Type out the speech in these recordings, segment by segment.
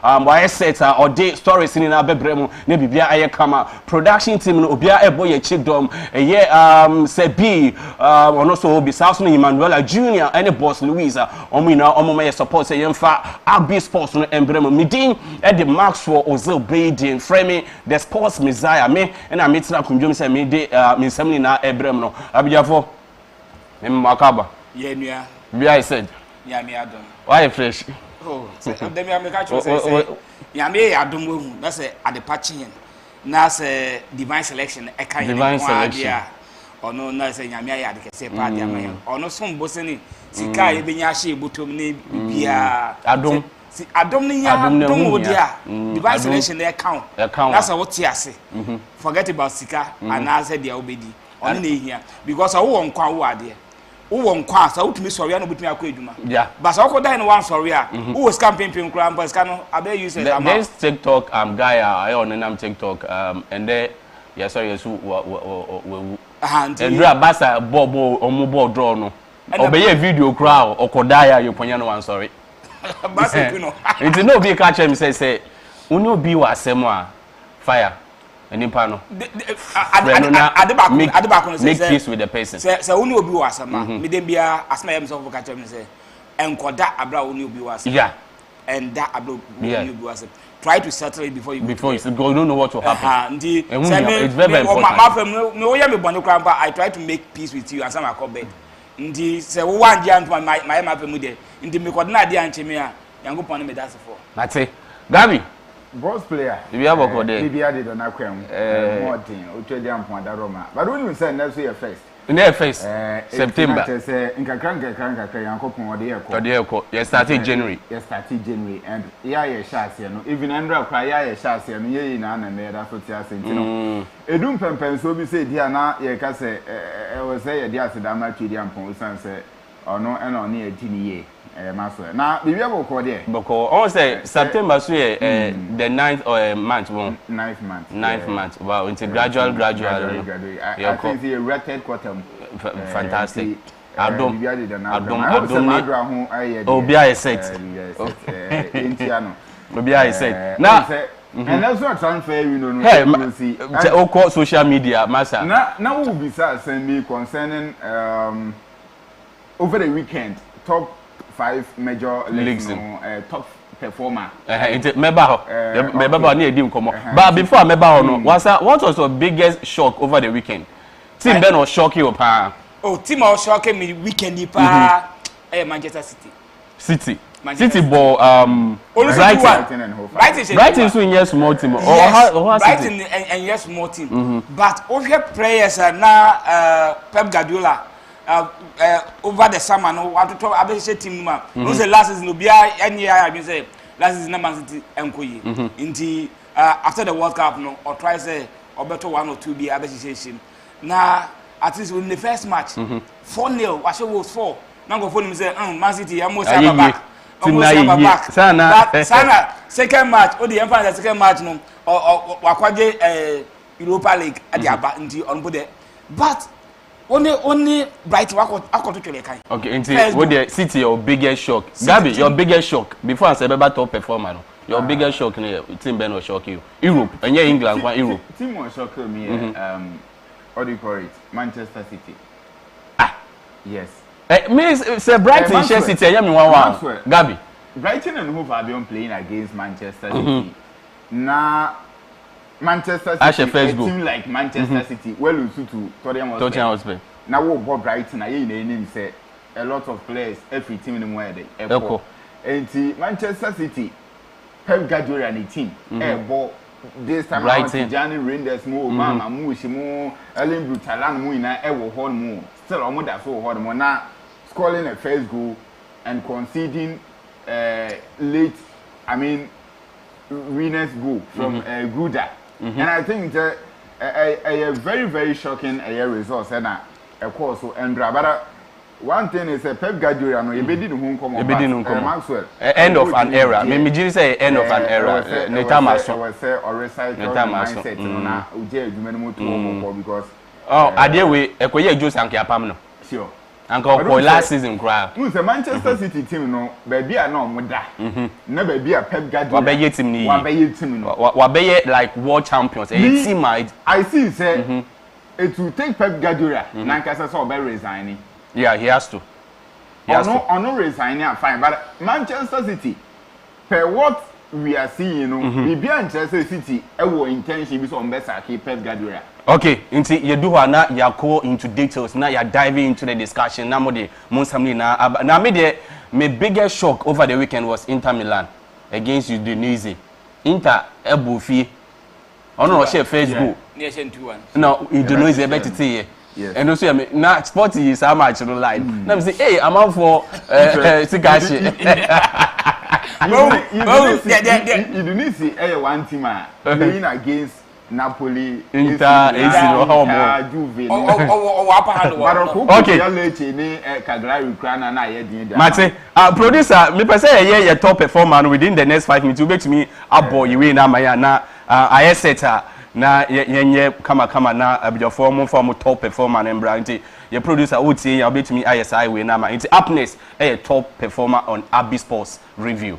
why set or day stories in abebremu ne bibia aye kama production team no obia ebo ye chidom say B ono so obi South no Emmanuel Junior any boss Louisa omina omoma ye support say yemfa Agbi Sports no embremu midin e de Maxwel Ozil Baden frame the sports messiah me na metina kunjom say me de me nsam na ebrem no abijafo me makaba ye nua bia I said ya me adom why fresh oh dem ya me ka cho say ya me adom wu na say adepachi na say divine selection e kan divine selection ono na say nyame ya de kese pa de amaye ono som boseni sika ye benya hye botom ne bia adom si adom ne ya adom wo dia divine selection e count na say what ase forget about sika and na say dia obedi ono na ehia because wo won kwa wo ade wo nkwa sa wotumi sori na botumi akọ eduma yeah but sa wokọ dan no wan sori a wo scam pimpim kura mpa ska no abe use it am this TikTok guy I on nam TikTok and there yes sorry yesu we and dra basa bobo omo draw no obeye video kura okoda ya yeponya no wan sori basa ku no it no be catch him say uni obi wa asem a fire enipa no adeba make peace with the person say uni obi wa asema me dem bia asema yem so for catch him say enkoda abra uni obi wa asema yeah and that abra uni obi wa asema try to settle it before you don't know what will happen it's very important my friend me wo ya me bonu krampa I try to make peace with you and some akọ bed ndi say wo wan dia ntuma my friend mu de ndi me kodina dia ncheme a yankopon me that's for that's it Gabi boss player we have got there bibia de na kwam more thing o twedi ampon da Roma but when you say next year first September say nkakra yankopon o de ekọ you started January and ya shase no even Andra kwa ya shase no ye na na me da so ti ase ntino edum pempen so bi say dia na ye ka say we say ye dia se da ma twedi ampon san say ono ena oni edini ye Maxwel. Now, we have a call there. Because on say September, so the 9th or month, 9th month. Wow, it's a gradual. I think the record quarter. Fantastic. Adom. Obia set. Indiano. Obia set. Now. And that's not transfer, you know. Hey, see. All social media, master. Now will be send me concerning over the weekend top 5 major leagues top performer member near dim komo but before member no what was your biggest shock over the weekend team ben was shock you pa team was shocking me weekend pa Manchester City ball Brighton so yes small team Brighton and yes small team but over players now Pep Guardiola over the summer no want to talk about the team man no say last season no be any year I say last season Man City enkoyi nti after the World Cup no or try say or better 1 or 2 be abesation na at least in the first match 4-0 I show was 4 now go phone him say Man City almost have back sana second match o the empire the second match no or wakwaje Europa League at the aba nti on board but only Brighton akọ to twele kan. Okay, until what the City your biggest shock. Gabi, your biggest shock before I say better top performer no. Your biggest shock in team Ben will shock you. Europe, and yeah England one Europe. Team will shock me what do you call it? Manchester City. Yes. Me say Brighton share City yeah me 1-1. Gabi. Brighton and Hove have been playing against Manchester City. Now Manchester City, a team like Manchester City, well, to Tottenham Hotspur. Now, what Brighton, I name say a lot of players, every team in the world. And Manchester City, Pep Guardiola and the team, ball this time around, Johnny Reinders, Mama, Mushimo, Ellen Brutalan, Muina, Ewo Horn, still almost that so hard, now scoring a first goal and conceding late, winners goal from Gruda. And I think a very, very shocking result. And of course, but one thing is Pep Guardiola, no, he didn't come Maxwel. End of an era. Maybe you say end of an era. Netamaso. I say or recycle mindset. No, Uje, you may move to because. Oh, I deal with Ekoye Jose and Kiapamno. Sure. and go for last season cry. Who's a Manchester City team no baby are no muda. Never be a Pep Guardiola. Wabeye team ni. Wabeye team no. Wabeye like world champions. A team might. I see say it will take Pep Guardiola. Nankasa so be resigning. Yeah, he has to. No resigning fine, but Manchester City per what we are seeing, you know, we be Manchester City our intention be so better keep Pep Guardiola. Okay, into you do na ya go into details now you diving into the discussion now more the monsamli na my biggest shock over the weekend was Inter Milan against Udinese. Inter ebufi ono share Facebook near 2-1 no Udinese better say yes. And also na sport is how much no line na me say hey I'm out for Sikashi Udinese one team playing against Napoli, Inter, Juve. Okay. Mate, producer, me per se your top performer within the next 5 minutes. You bet me a boy you win na maya na I setter na ye kama na your form top performer and brand. Your producer would say you bet me ISI win na ma. It's Happiness a top performer on Abbey Sports review.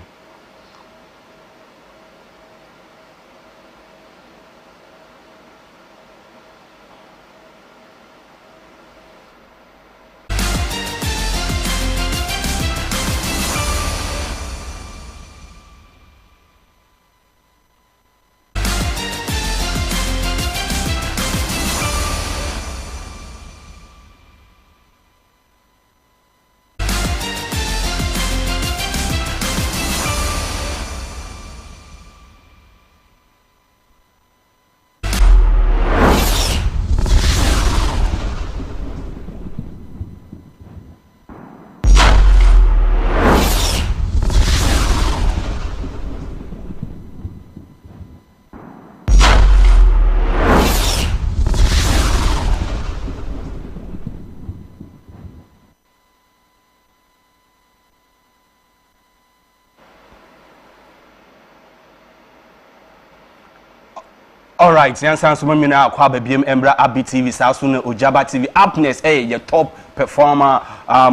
All right, Yansan Sumamina Aqua BM Embra Abbey TV Sasuna Ojaba TV Happiness your top performer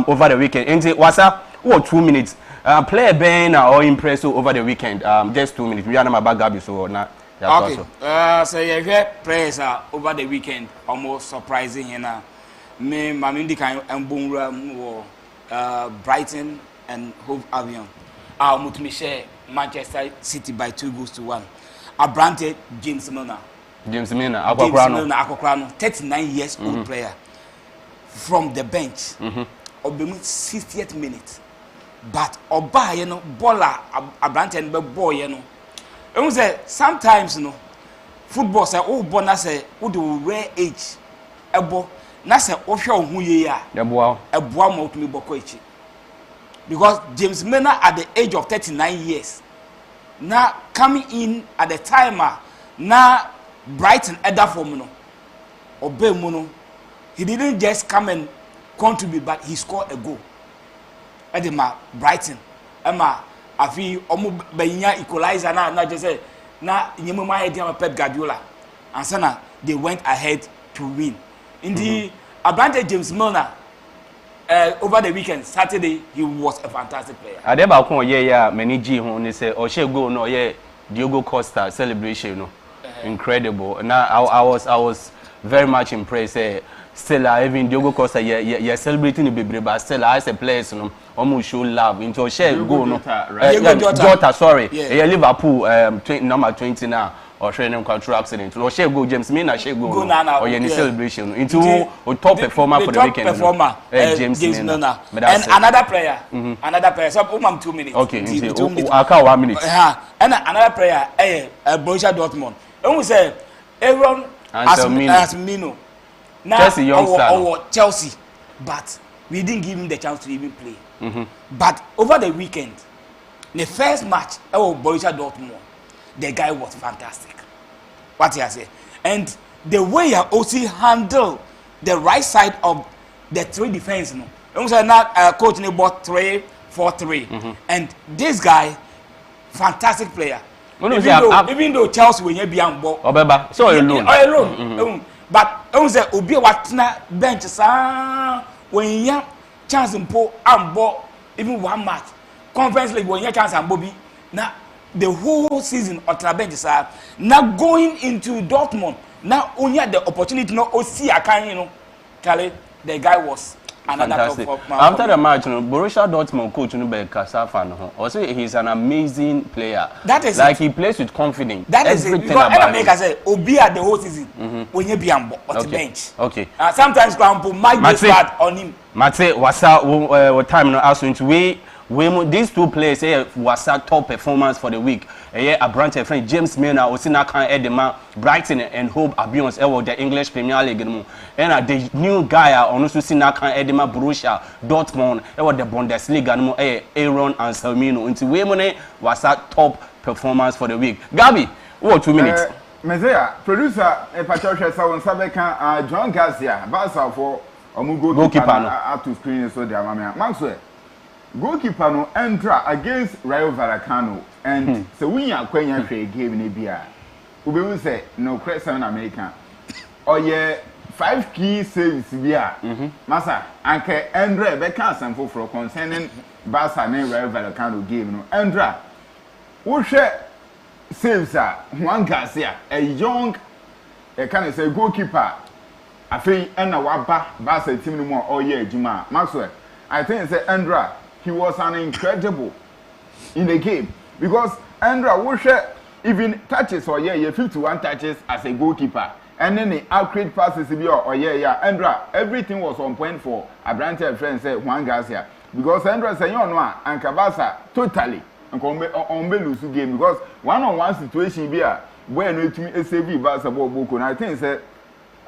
over the weekend. And what's up? 2 minutes. Player Ben or impress over the weekend. Just 2 minutes. We are not back so not. Okay. So you hear players over the weekend almost surprising here. Me Mamindi kan Mbungra Brighton and Hove Albion. Mutumi share Manchester City by 2-1. Abrante James Milner, Akokrano, 39 years old player from the bench. Obemi 60th minute. But Oba, you know, baller Abrante and boy, you know. And say sometimes, you know, football say, oh, bona say, who do rare age, ebo, na say, osho who ye ya, a boa mo to me bokoichi. Because James Milner at the age of 39 years. Now coming in at the timer, now Brighton either for no, obey mono. He didn't just come and contribute, but he scored a goal. Edema Brighton, Emma, I feel almost benya equalizer now. Not just say now Yemuma idea Pep Guardiola, and so they went ahead to win. Indeed, Abrante James Milner. Over the weekend, Saturday, he was a fantastic player. Adeba kon yeah many G who say or she go no yeah Diogo Costa celebration no incredible. Now I was very much impressed. Still even Diogo Costa yeah celebrating the baby, but still as a player no almost show love into she go no Jota sorry yeah Liverpool number 20 now. Or training control accident. Or she go James Milner she go or any celebration into a top performer for the weekend. Performer James Milner. And another player. Another player. So 2 minutes. Okay. I count 1 minute. And another player Borussia Dortmund. And we say Aaron Asmino. Now Chelsea. But we didn't give him the chance to even play. But over the weekend, the first match Borussia Dortmund, the guy was fantastic. What he say, and the way Ozil handled the right side of the three defense, no. And so now coach bought 3-4-3, and this guy, fantastic player. Even though Chelsea will be on board, so alone. But say Obi Watna bench when chance mpo ambo even one match conference league when you chance ambo bi na the whole season otra bench sir now going into Dortmund now only had the opportunity no see akan you know Kale the guy was fantastic. After the match, Borussia Dortmund coach also he's an amazing player. That is like he plays with confidence. That is it. Because I say Obi at the whole season when you be on the bench. Okay. Sometimes Grandpa might be start on him. Mate, what's up? What time now? These two players was our top performance for the week. A branch of friend James Milner, Osina Khan Edema, Brighton and Hope Albion, the English Premier League, and the new guy on Osina Khan Edema, Borussia Dortmund, the Bundesliga, Aaron and Salmino. Into women was our top performance for the week. Gabi, what 2 minutes? Mezea, producer, Patricia Sawan Sabeka, John Garcia, Basa for goalkeeper up to screen so their mamma. Maxwel. Goalkeeper no enter against Rayo Vallecano and so we are going to play game in Ibia. We will say no question American. Oh yeah, 5 key saves here. Massa, Anke Andre Beckham for concerning Barca and Rayo Vallecano game. No, Andra, who share saves Juan Garcia, a young, can I say goalkeeper. I think and a waba Barca team more all year Juma Maxwell. I think say Andra. He was an incredible in the game because Andra Wosher even touches or 51 touches as a goalkeeper and then the accurate passes Andra everything was on point for Abrante friend say Juan Garcia because Andra say and Kabasa totally and on lose game because one-on-one situation here where no to save Barca ball and I think say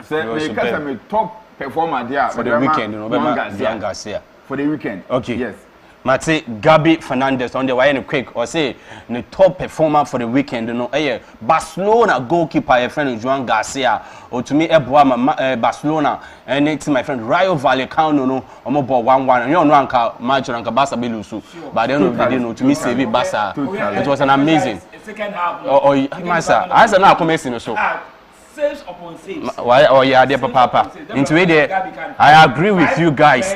they top performer there for the weekend Juan Garcia for the weekend. Okay. Yes. Mate Gabi Fernandez on the way in quick or say the top performer for the weekend Barcelona goalkeeper a friend Juan Garcia or to me Barcelona and next my friend Rayo Vallecano no about 1-1 and you know anka match anka Barca belusu but then of the day to me save Barca it was an amazing second half massa as an commencing so saves upon saves oh yeah there papa into it I agree with you guys.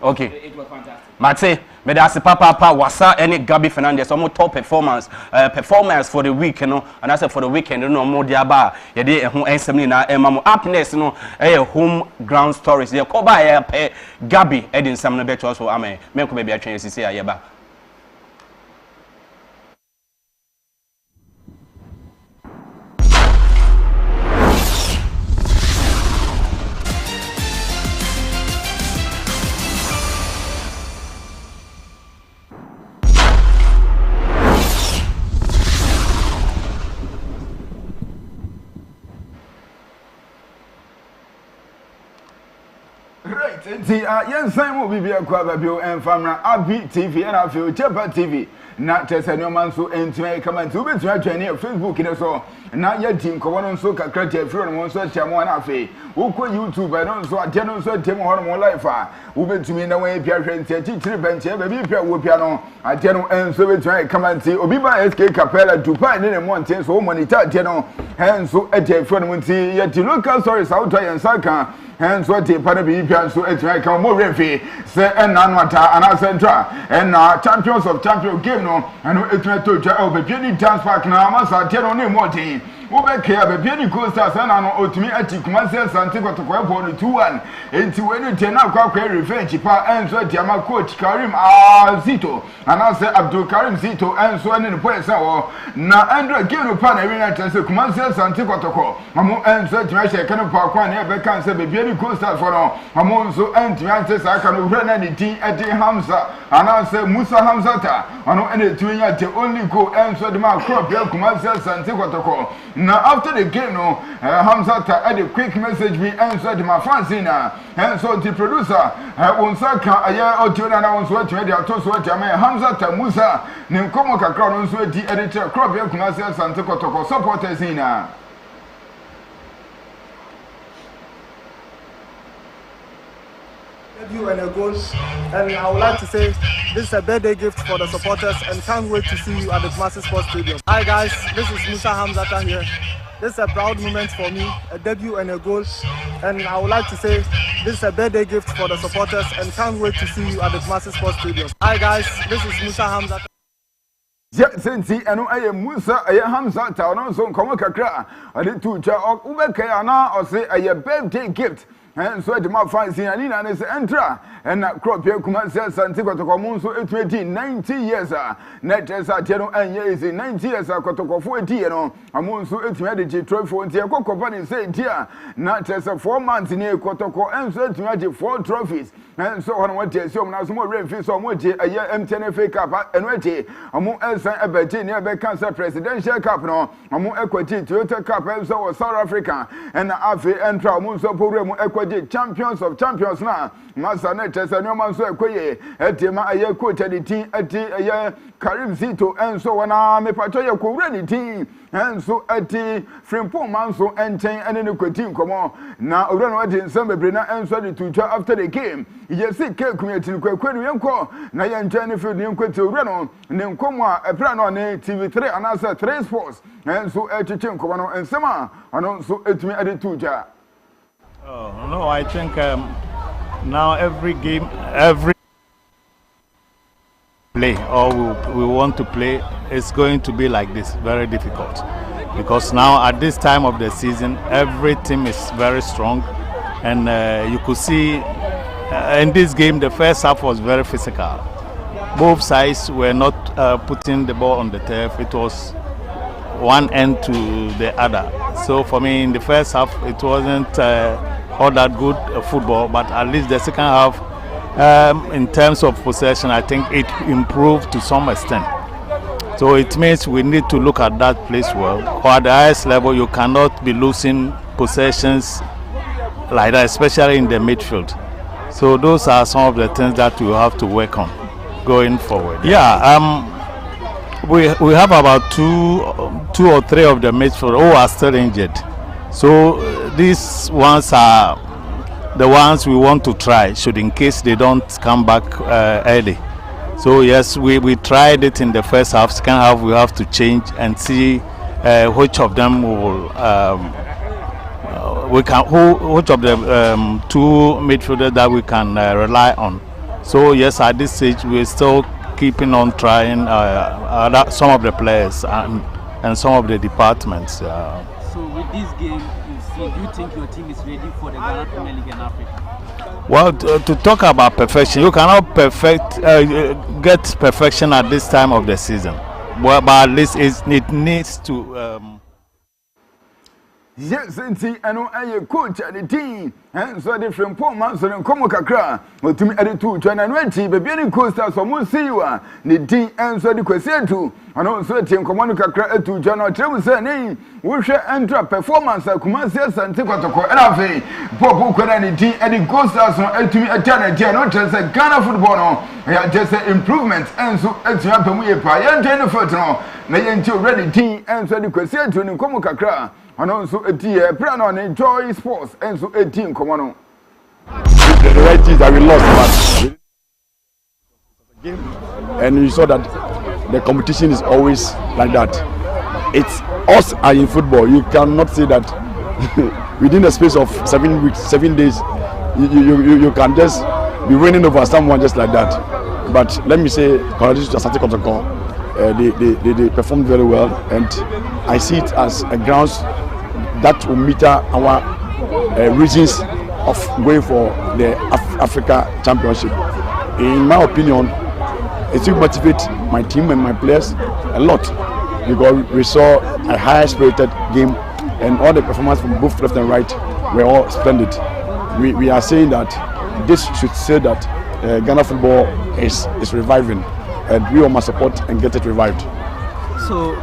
Okay. It was fantastic. Mate, me that's papa wasa any Gabi Fernandez almost top performance for the week, and I said for the weekend, more diaba, ye dey ehun ensem na emamo happiness home ground stories. Ye ko ba ye Gabi edin sam no beto so amen. Me ko be bia twen sisi ayeba. Yes, I will be a Quabio and Farmer Abi TV and I feel Jabba TV. Not just a new man so and to make comment to be training Facebook in a so. Not yet team Common so cracked from one such a one afe. Who could YouTube and also a general so Tim Hormone Life? Who been to me in the way Pierre teacher bench, baby Pierre piano. A general and so we try come and see Obiba SK Capella to find in a mountain so many general hands so at a friend would see yet to look out sorry South and Saka. Hence what the Panabi so it's like a more refi, say and Nanwata and Centra and champions of champion game no and it's not to the Penny Dance Park now, Massa, tell on him what he. Ubeke abepieni costa sana no otumi atikumase Santiago to kwa 2-1 enti wenu tena kwa revenge pa enzo diama coach Karim Zito anase Abdul Karim Zito enzo ene no poesa wo na Andrew Gino pa na wina tese kumase Santiago to kwa amo enzo diama she kana pa kwa na be kan se bepieni costa for no amo enzo enti ante sa kana ura na ni din edi Hamza anase Musa Hamzata ano ene tunya the only goal enzo de ma crop ya kumase Santiago to kwa. Now after the game, Hamza had a quick message we answered my fans in and so the producer Unsaka a year or two and I was what you had to sweat Hamza Musa Nimkomo Kakron so the editor crop Kumasa Santiago Toko supporters in debut and a goal, and I would like to say this is a birthday gift for the supporters and can't wait to see you at the Massive Sports Stadium. Hi guys, this is Musa Hamzata here. This is a proud moment for me, a debut and a goal, and I would like to say This is a birthday gift for the supporters and can't wait to see you at the Maxwel Sports Stadium. Hi guys, this is Musa Hamza. Senti eno aye Musa aye Hamza ta no so nkomo kakra ade tu twa ubekaya na o say aye birthday gift. And so the man finds in Alina and entra and crop here kuma says Santiago to come so 90 years net as a teno and years 90 years kotoko 40 no amun so etime de trophy for ntia kokopani say dia not as a 4 months in kotoko and so etime 4 trophies and so on what you so na so more refi so mo je aye MTN FA Cup and wete amun elsan ebeti ne be cancer presidential cup no amun equity Toyota Cup and so South Africa and afi entra amun so program champions of champions na masa na tesa no man so ekoye etima aye coach the team eti aye Karim Zito enso wana me pato ye ko ready team enso eti Frimpong man so enten ene ne kwati nkomo na owura no wadi nsem bebre na enso de tutwa after the game ye see ke community kwakwaru yenko na ye ntwa ne field ne kwati owura no ne nkomo a ebra no ne TV3 anasa 3 sports enso echiche nkomo no ensema ano so etumi ade tutwa. Oh, no, I think now every game, every play, or we want to play, is going to be like this, very difficult. Because now at this time of the season, every team is very strong. And you could see in this game, the first half was very physical. Both sides were not putting the ball on the turf. It was one end to the other. So for me, in the first half, it wasn't all that good football, but at least the second half, in terms of possession, I think it improved to some extent. So it means we need to look at that place well. Or at the highest level, you cannot be losing possessions like that, especially in the midfield. So those are some of the things that we have to work on going forward. Yeah, we have about two or three of the midfield who are still injured. So these ones are the ones we want to try, should in case they don't come back early. So yes, we tried it in the first half. Second half we have to change and see which of them will which of the two midfielders that we can rely on. So yes, at this stage we're still keeping on trying some of the players and some of the departments. So with this game you've seen, do you think your team is ready for the Ghana Premier League in Africa? Well, to talk about perfection, you cannot get perfection at this time of the season. But at least it needs to. Yes, indeed, I know I coach at the team, and so different poor man, so come kakra, but to me at the 220, but being coasters or more see you are the team, and so the question too. And also, team command kakra to General Travis name, we shall enter performance at Kumasi and Tikotoko, and I Popo Kwanani team, and the coasters to me at Ghana, not just a Ghana football, just an improvement, and so it's your Pamuya Pay and Jennifer Footno, they ain't ready team, and so the question to Nkomo kakra. And also a team, plan on enjoy sports, and so a team come on. The right is that we lost, but and you saw that the competition is always like that. It's us are in football. You cannot say that within the space of 7 weeks, 7 days, you can just be winning over someone just like that. But let me say, congratulations to Asante Kotoko. They performed very well, and I see it as a grounds that will meter our reasons of going for the Africa Championship. In my opinion, it will motivate my team and my players a lot, because we saw a high-spirited game, and all the performance from both left and right were all splendid. We are saying that this should say that Ghana football is reviving, and we all must support and get it revived. So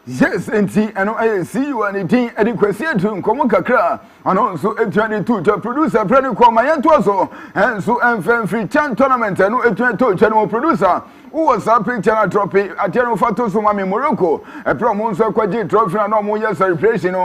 yes, and I see you and the team and the question to Nkomo kakra, and also a 22 to producer, Pretty Kwama Yantoso, and so and free chan tournament, and a 22 channel producer. Who was a picture trophy at General Fatos Mami Morocco, a promonso quadri trophy and no more years celebration. Me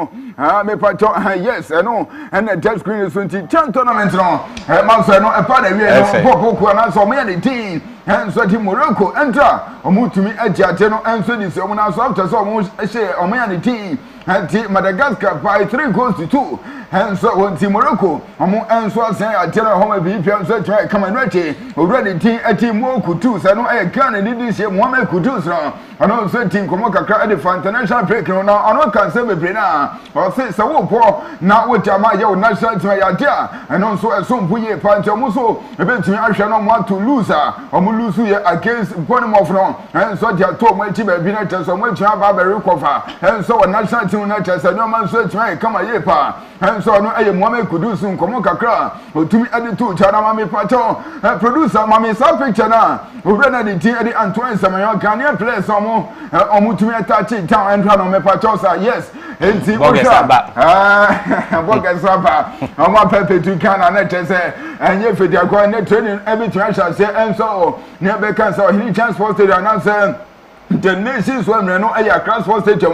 pato, yes, I know, and the test screen is 20 chan tournament. No, Maxwel, no, a part of you, Popo, and so many team. enso di Morocco enter omutumi agiate no enso di se omuna so after so omu ehye omoya ne team anti Madagascar by 3 goals to 2 enso wonti Morocco omu enso asan atena homa bi pia enso try come and ready already team team mo kutu se no e Ghana ni di se Mohamed Kudus no ono so team komo kakra e for international break no na ono kan se bebre na o se wo po na wo jama ye o national team ya dia eno so eso mpuye pa nti omu so ebetumi ahwe no mo to lose omu lose ye against Bournemouth no enso dia to mo echi ba bi na teso mo echi aba ba recover enso wo national team na teso no man so echi kama ye pa enso no eye Mohamed Kudus nkomo kakra otumi ade to chana mame pacho producer mame sa picture na owura na di team ade Antoine Samayon Ghanaian players omu tumi attach town entra no me pacho sa yes enti Bogesaba omu pepe tu kana na tese enye fedi akwa na training every transfer say enso ne be kan so hini chance for stadium na say the nations were no aya transport stadium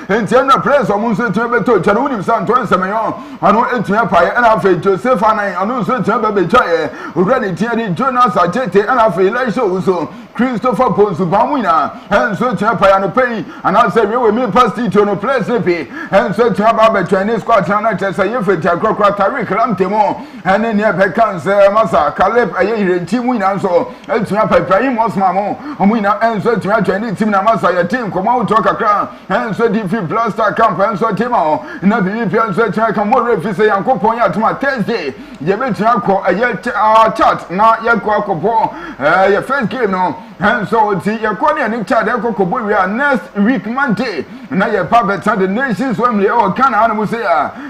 enti na place omu so tumi be to chana unim san to Samayon anu etumi pa ye na fe Joseph Anan anu so tumi be twa owura ne tie di Jonas Ajete na fe Elisha Uso Christopher Ponsu Bamwina enso twa pa ya no pay and I say we me pass it to no place pe enso twa ba be Chinese squad na tese ye fe tiakrokra Tariq Ramtemo ene ne be kan se masa Caleb aye irenti mwina nso etwa pa Ibrahim Osman mo omwina enso twa Chinese team na masa ya team komo out kakra enso di fi blaster camp enso team na bi pi enso twa kan mo refi se yankopon ya tuma Thursday ye be twa ko aye chat na ye ko akopo ye first game no enso ti ye ko ne ni chat e ko kobo we next week Monday na ye pa better the nations wemle o Ghana anu mu say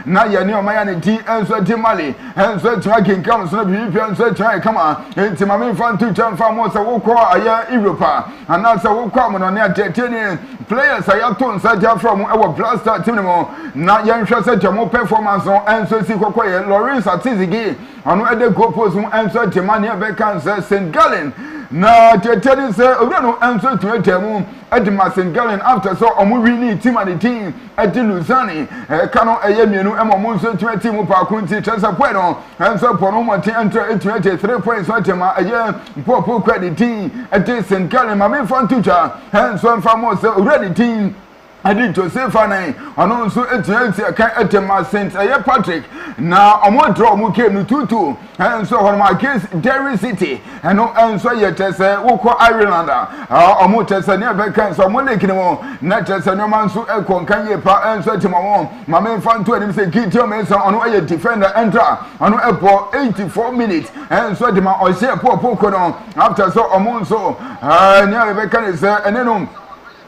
na ye ni o ma ya ne ti enso ti Mali enso twa kin come so bi pi enso twa kama enti ma me fan tu chan fa mo se wo ko aye Europa and na se wo ko mo no ne atene players aye to nsa dia from e wo blaster team mo na ye nhwe se jamo performance on enso si kokko ye Lawrence Atizigi anu e de goal post mu enso ti ma ne be kan St. Gallen na teteri se owurano enso tuetemu edima St. Gallen after so omu really team and the team edi Luzani kano eye mienu emomu nso tueti mu pa kunti chesa poeno enso pono mo ti enter 3 points so tema eye popo credit team edi St. Gallen mame fan tucha enso mfamo se already team adi Joseph Anan ono nso etianti kan etema Saint Patrick na omo draw mu came no 2-2 enso horma against Derry City eno enso yetese woko Ireland omo tese ne be kan so mo leki ne mo na tese no man so ekon kan ye pa enso tema mo mame fanto ani se Gideon Mensa ono aye defender enter ono epo 84 minutes enso de ma o se popo kono after so omo nso ne be kan se eneno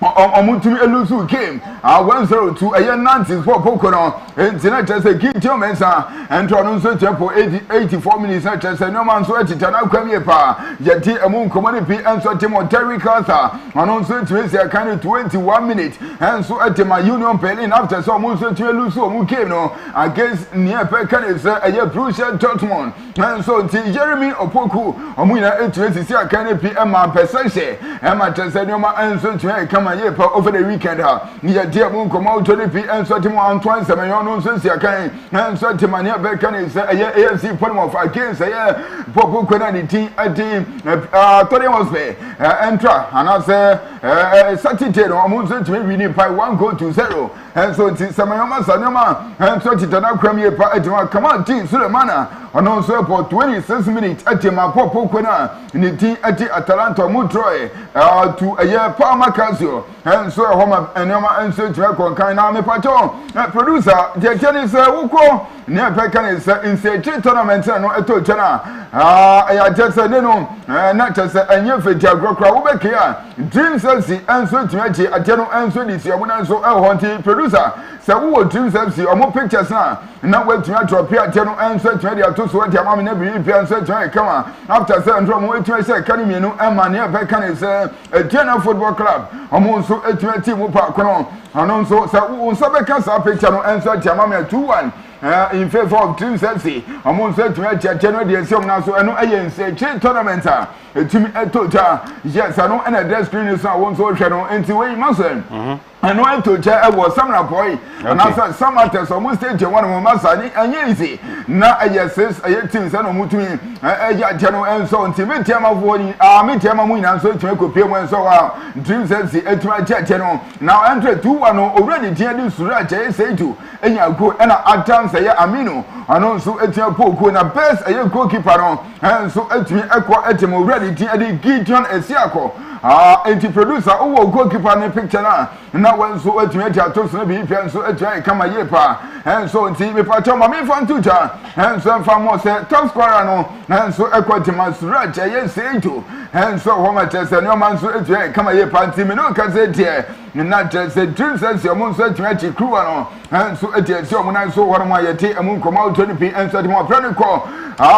omutumi elusu game 102 eye Nantes for Pokono entina chese Gideon Mensa entro no so tempo 84 minutes na chese no man so etita na kwamie pa yeti emu nkomani pi enso timo Terry Carter ono so twese kan 21 minutes enso etima Union Berlin after so omu so tue elusu omu game no against near Pekan is eye Borussia Dortmund enso ti Jeremy Opoku omu ina etwese si akan pi ema percentage ema chese no ma enso tue kama over the weekend near dear moon come out to the P and so Timo Antoine Samayon nonsense again and so Timania Becan is a AFC Bournemouth against a Popo Quenanity at the Tony was there entra and I say Saturday or Monson to be winning by 1-0 and so Samayama Sanama and so Titana Premier Patima come on team Sulemana and also for 26 minutes at my Popo Quena in the team at the Atalanta Mutroy to a year Palma Casio and so home and Yama and so Draco kind of patrol producer the Jenny say Uko near Pecan is in the tournament and no to China I just said no not just a new figure Grokra here Dream Selsi and so to a general answer this year when I saw a haunted producer so who Dream Selsi or more pictures now not wait to appear general answer to the so what your mom never answer to come after 7 from way to say can you know and near Pecan is a general football club almost so 20 mu pa kono anon so sa unsa be kan sa picture no enso tiama me 2-1 in favor of Dreams FC. Among said to January the same now so I know say tournament to total. Yes, I know and address screen is I want to channel into way Maxwel. And when to I was some boy and I some matters almost stage one of my son and easy. Now yes says I team son of Mutu channel and so until me time of one me time of win and so to make a when so Dreams FC at my channel. Now enter 2-1 already Jenny Suraja say to and you go and I time say Amino and also at your poke when a best a goalkeeper and so at me equal at him already Gideon Esiako. Anti producer oh goalkeeper in picture now when so at me to be and so at I come a year and so until me patch my me fan tutor and so from more say top scorer no and so equal to my Suraj say to and so how much as no man so at I come a year party me no can say dear not just the Dreams as your moon said to crew no and so at your when I saw one of my yeti and moon come out 20p and said more friendly call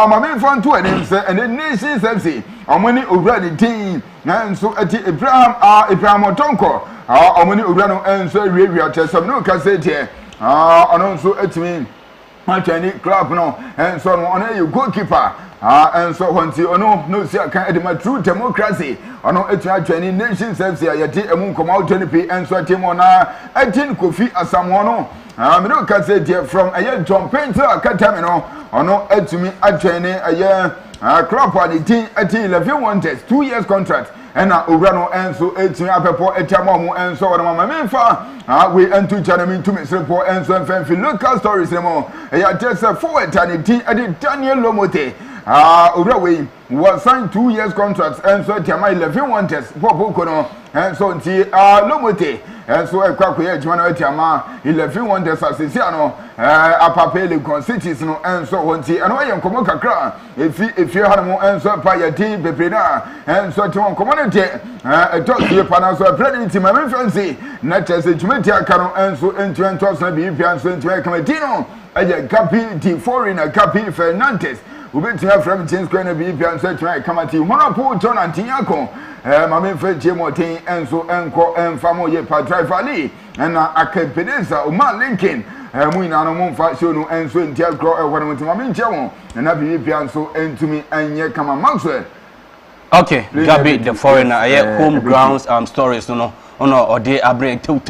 my main fan to and the nations FC I'm winning already team and so at Abraham Otonko I'm winning Urano and so we are just some no can say here and also at me my Chinese club no and so on you goalkeeper and so when you no see I can my true democracy I know it's Chinese nations FC I yeti and moon come out 20p and so team on 18 Kofi Asamoah me no can say there from a John Painter Academy no ono etumi atwene aye club on the team at 11 wanted 2 years contract and Urano and so etumi apepo etiamo and so on my main fa we into Jeremy to me report and so and local stories no just forward and the team at Daniel Lomote Urawe was signed 2 years contract and so etiama 11 wanted for no and so nti Lomote and so ekwakoye adwuma etiama 11 wonders asisia no apapele cities no and so wonti and we enkomo kakra efi hanmo and so pa yadi bebrena and so ti enkomo ne de edokye pana so president my fancy na chese adwumati aka no and so enti entosa bi bia so enti kama dino aye Capi di foreigner Capi Fernandez ubetia from James Square bi bia so enti kama ti monopoly John Antiako mama fetche motin enso enko enfamo ye patrifali na akapedeza o man linking mu ina no mfa show no enso ntia kro e wona mutima me nche won na bi bia nso entumi anye kama Maxwel. Okay, Gabi the foreigner home grounds stories no ode abre tu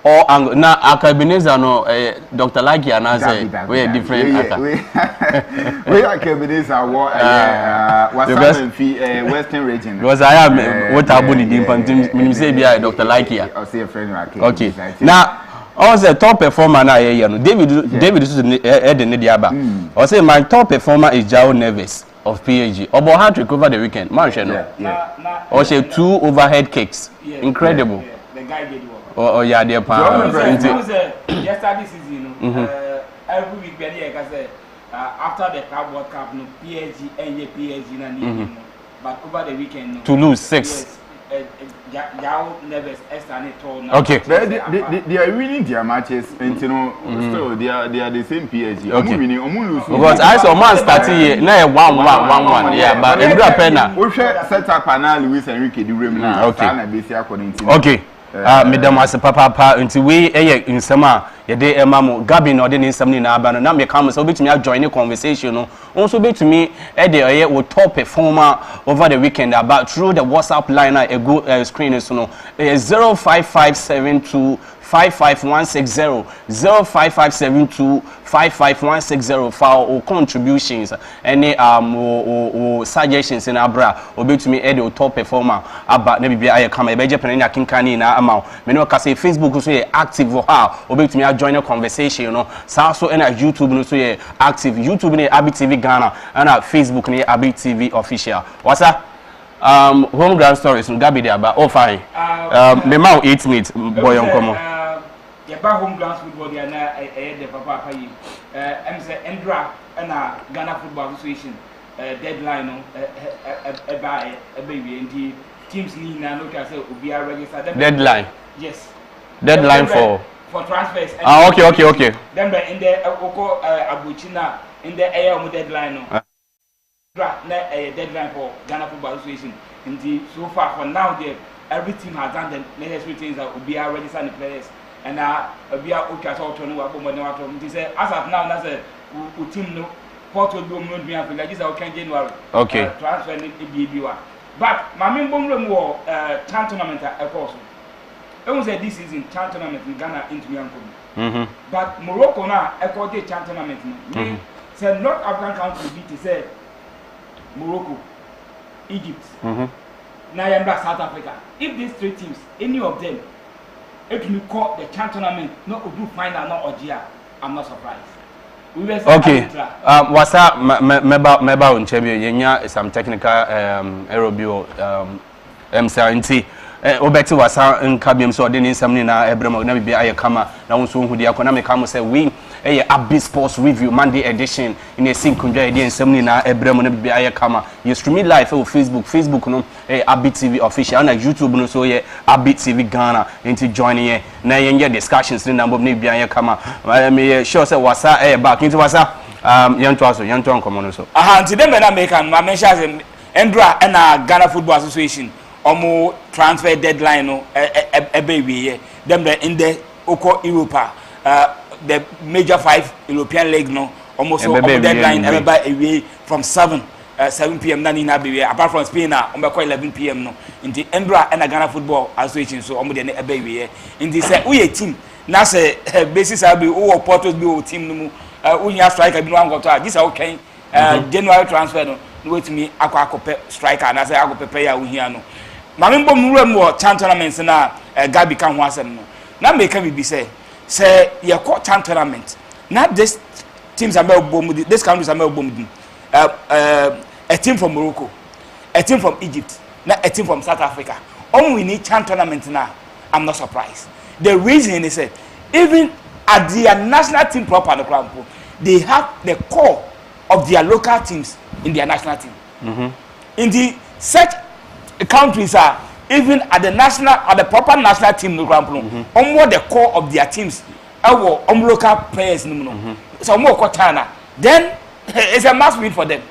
or na Akabineza no Dr. Laki anase we different aka we Akabineza was Western region because I am what abuni di pantim minim say bia Dr. Laki I say a friend okay now on the top performer na here no David is the ne dia ba I say my top performer is Jao Neves of PSG obo hat-trick over the weekend man she no or say 2 overhead kicks incredible the guy did oh yeah there pa yesterday season every week be there ka say after the Club World Cup no PSG and PSG na need but over the weekend no to lose 6 Jao Neves Estane told okay they are winning their matches and you know still they are the same PSG okay winning lose because I saw man starting here na 1-1 yeah but Endra Pena we set up na Luis Enrique di rem na na besi according to okay madam as papa until we insama ye dey emamo Gabi no dey insam ni na aba no na me come so betumi join the conversation no also betumi dey we top performer over the weekend about through the WhatsApp line a go screen so no 05572 55160 05572 for our contributions any suggestions in abra obetumi the top performer aba na bibia aye kama ebeje penanya kinkani na ama me no ka say Facebook so active for her obetumi join the conversation no so na YouTube no so active YouTube ni Abi TV Ghana and Facebook ni Abi TV official what's that home ground stories Gabi dey about oh fine me ma 8 minutes boy on come ya ba home ground football dia na the papa yi say Endra na Ghana Football Association deadline no baby and teams ni na no ka say obi a register deadline yes deadline for transfers okay then in the oko abuchina in the air deadline no na deadline for Ghana Football Association and so far for now there every team has done the necessary things that will be register the players and we are okay at all to know what we say as of now that's a team no port will be moved me up like this okay January okay transfer in BB1 but my main bomb war chan tournament of course it was a this season chan tournament in Ghana into Yanko but Morocco now I call the chan tournament say North African country beat to say Morocco Egypt now South Africa if these three teams any of them if you call the chan tournament not do final not Ogia I'm not surprised. Okay. Wasa meba on champion yenya some technical aerobio M70 obeti wasa nkabiem so de nsam ni na ebrem na bibia aye kama na wonso hu de akona me kama say we Abby Sports Review Monday edition in a synchronized idea nsam ni na ebrem na bibia aye kama you stream it live on Facebook no Abby TV official na YouTube no so ye Abby TV Ghana into joining ye na yenye discussions ni na bob na bibia aye kama me sure say wasa back into wasa yanto ankomo no so nti dem na make an ma mention Endra na Ghana Football Association omo transfer deadline no ebe them in the oko Europa the major 5 European league no almost so deadline away from 7 p.m. na be apart from Spain na 11 p.m. no in the Endra and Ghana Football Association so omo de ebe in the say we team na say basis abi o Porto be o team no mu unya striker bi no angoto this okay January transfer no wait me akwa striker na say akwa ya uhia no mame mbom nwura wo chan tournament na Gabi kan ho asem no na make we be say ye ko chan tournament na this teams are bom this countries are bom a team from Morocco, a team from Egypt, na a team from South Africa. We need chan tournament now. I'm not surprised. The reason is that even at their national team proper no they have the core of their local teams in their national team. In the such countries are even at the proper national team no the core of their teams our local players no so more Kotana then it's a must win for them.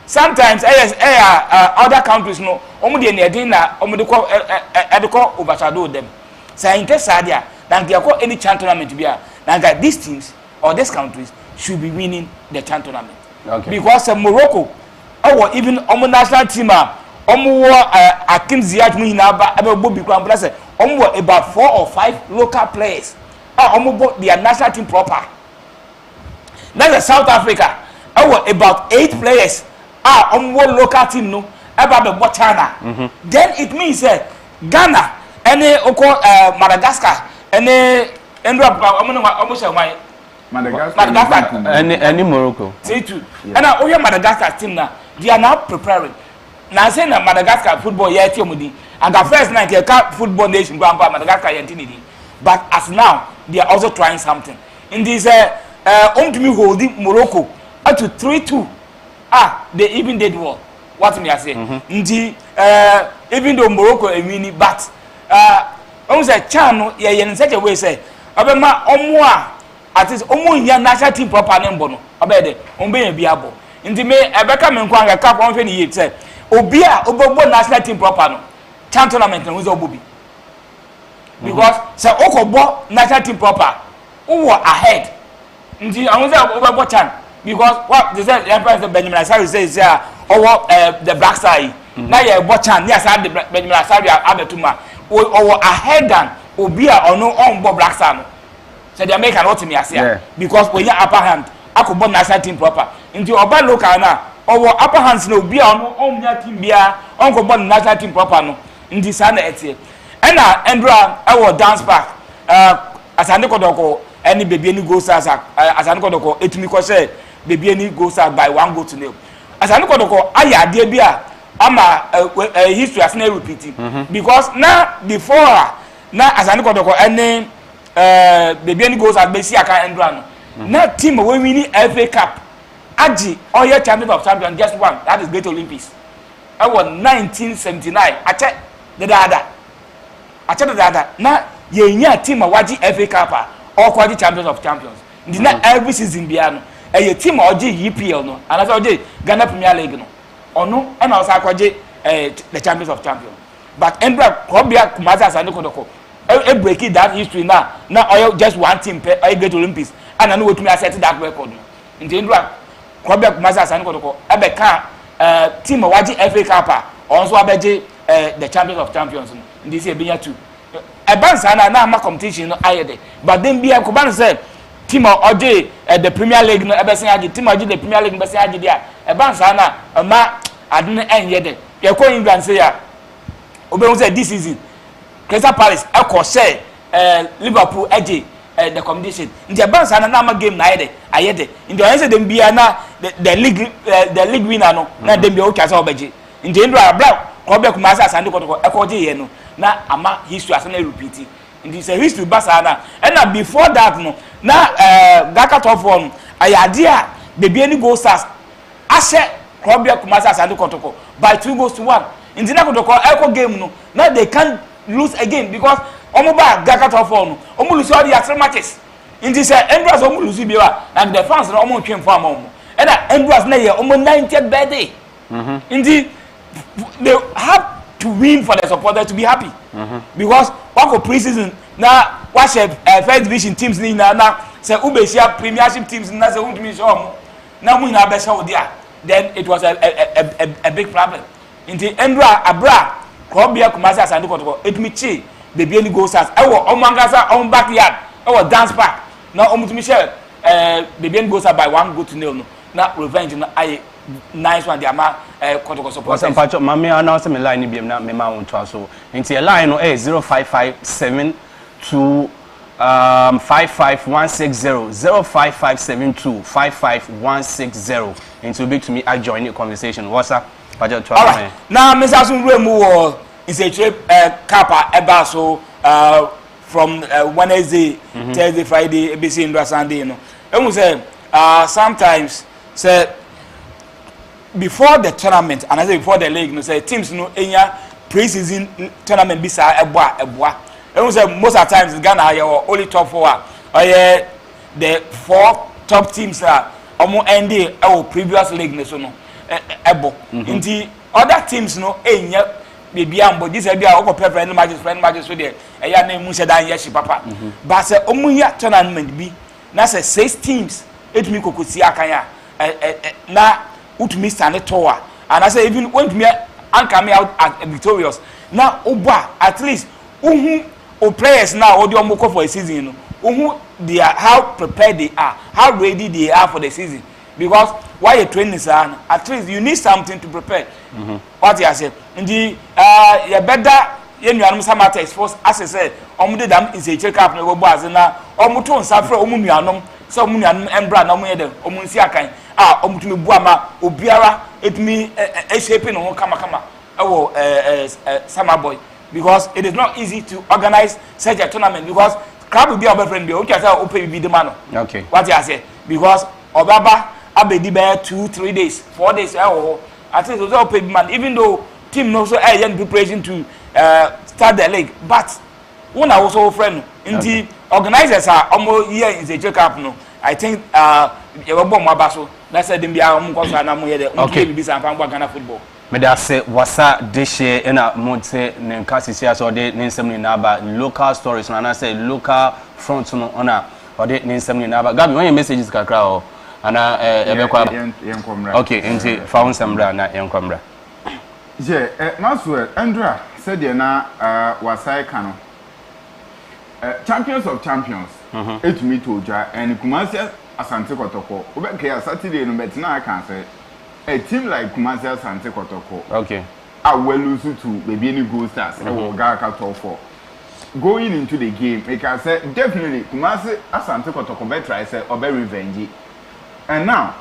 Sometimes other countries no de na de call overshadow them. So in case sadia then they call any chan tournament bia that these teams or these countries should be winning the chan tournament. Okay. Because Morocco our even national team Akim Ziyad Muhinaba Abobi Kwambla say about 4 or 5 local players their national team proper. That's South Africa. About 8 players local team no about the Botswana. Then it means Ghana any Madagascar any Madagascar any Morocco. See too. And Madagascar team now they are now preparing. Now saying that Madagascar football yeah team and the first night football nation Madagascar but as now they are also trying something in this to holding Morocco up to 3-2 they even did well what me I say even though Morocco a winning but almost a channel yeah in such a way say abema at least national team proper number no abede ombe biabo nti me ebeka me nkwa ka kwa hwe ni say obia obobo national team proper no chan tournament no zo obobi because say okobo national team proper who ahead nti awon say obobo chan because what they say the Benjamin Asari says the black side na ye bo chan ya say the Benjamin Asari abetuma or ahead than obia or no on bo black side no say the American what me say because when you upper hand akobo national team proper nti oba local na or upper hands no bia on nya team bia on ko bon national team proper no ndi sa na etie na Endra our dance park asande kodoko any baby any goals as asande kodoko etumi ko say baby any goals by 1 goal to 0 asande kodoko aya ade bia ama history as na repeating because now before na asande kodoko any baby any goals at besi aka Endra no na team we winning FA Cup Aji Oye champion of champion just one that is Great Olympics. I was 1979 ache the dada na ye team waji FA Cup or kwaji champions of champions. Ndina every season bia no e team oji EPL no and as oji Ghana Premier League no ono and also kwaji the champions of champions. But Endra Kobia Kumaza Sanoko e break it that history now oil just one team pe oil get Olympics and no wetumi set that record nti ndura Kwabia Kumasi Asante Kotoko ebe ka team waji FA Cup also abeje the champions of champions nti say ebenya 2 ebansa na ama competition no ayede but then bia ko ban say team oje the Premier League no ebe sen age team oje the Premier League be sen age dia ebansa na ama adune enyede ye ko England say ya obe say this season Crystal Palace eko share Liverpool age the competition nti ebansa na ama game na ayede nti on say dem bia na the league winner no na dem bia o twa say obeje nti ndo abla Kwabia Kumasi Asante Kotoko eko je ye no na ama history asana repeat nti say history basa na and before that no na Gaka top form ayade a bebi ani goal stars ashe Kwabia Kumasi Asante Kotoko by 2-1 nti na Kotoko eko game no na they can't lose again because omo ba Gaka top form no omo lose all the 3 matches nti say Embras omo lose bi wa na the fans na omo twem for am and Embras na ye omo 90th birthday nti they have to win for the supporters to be happy because wako pre-season na watch first division teams ni na say ubesia premiership teams na say undumi show na mu na be show there then it was a big problem inti Endra Abra Kwabia Kumasi Asante Kotoko etumi chi bebi any goal stars ewo omangasa on backyard ewo dance park na omutumi share bebi any goal stars by 1-0 no na revenge na aye nice one the ama Kotoko support was mpacho mama announce me line bi na me ma won to so nti a line no 0557 55160 0557255160 into big to me I join the conversation what's up pacho to right now Mr. Sunremu was is a trip kappa eba so from Wednesday Thursday Friday ABC Indra Sunday you know and say sometimes say before the tournament and I say before the league no say teams no enya pre-season tournament bisa eboa and say most of the times Ghana are only top 4 or the 4 top teams are omo end our previous league no so no ebo nti other teams no enya baby ambo this e bia o friend matches so there eya na emu se dan yeshi papa but say omo ya tournament bi na say 6 teams etumi kokosi akanya na utumi stand tower and I say even when me anchor me out at victorious now oba at least uhu o players now odi omoko for a season you know uhu they are how prepared they are how ready they are for the season because why you training sir at least you need something to prepare what you say ndi you better you nuanum samata expose as I say omude dam is a check up na go boaz na omuto nsafre omu nuanum so omu nuanum embra na omu yede omu nsi akan omutumi buama obiara etumi shape no kama ewo summer boy because it is not easy to organize such a tournament because club will be our friend be okay say open be the man okay what you say because obaba abedi be 2-3 days 4 days at least also open man even though team no so in preparation to start the league but one also friend in the organizers are almost here in the check up no I think yebom abaso na say dem bia am nkoso na mo ye de okay bi san fa Ghana football me da say wasa de she na monte ne nka sisi aso de ne nsem ni na ba local stories na say local front no ona ode ne nsem ni na ba gabi when messages kakra o ana ebe kwa okay enti fa nsem bra na yenkwamra je Maxwel Andra said ye na wasa ka no champions of champions etumi to ja and Kumasi Asante Kotoko obeke Saturday no bet na aka say a team like Kumasi Asante Kotoko okay are well lose to baby any goal stars e will Gaka top 4 going into the game we can say definitely Kumasi Asante Kotoko bet try say obe revenge and now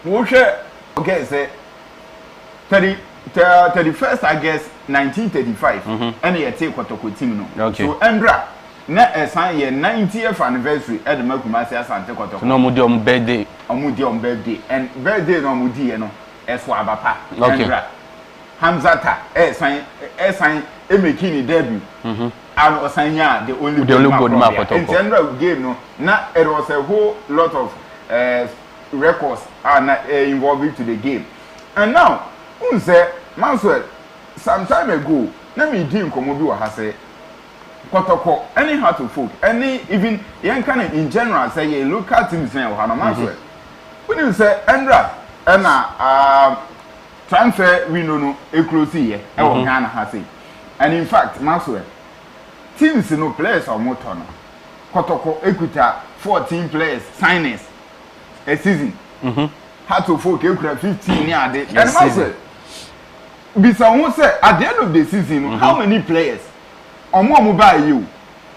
we share okay say 31st August 1935 and you take Kotoko team no okay. So Andra na esan ye 90th anniversary at the Kumasi Asante Kotoko no mo di birthday and birthday no mo di no eso abapa okay Hamzata esan making the debut and osanya the only good man in general game no na it was a whole lot of records are involved to the game and now unse Maxwel some time ago na me di nkomo bi wa ha say Kotoko, any how to folk, any even young kind in general say local teams now, Maxwel. When you say Andra, transfer we no eclosi here, Ghana has it. And in fact, Maxwel, teams no players or motor. Kotoko Equita 14 players signings a season. How to folk 15 year day. And Maxwel, Bisa say at the end of the season, how many players? Omo buy you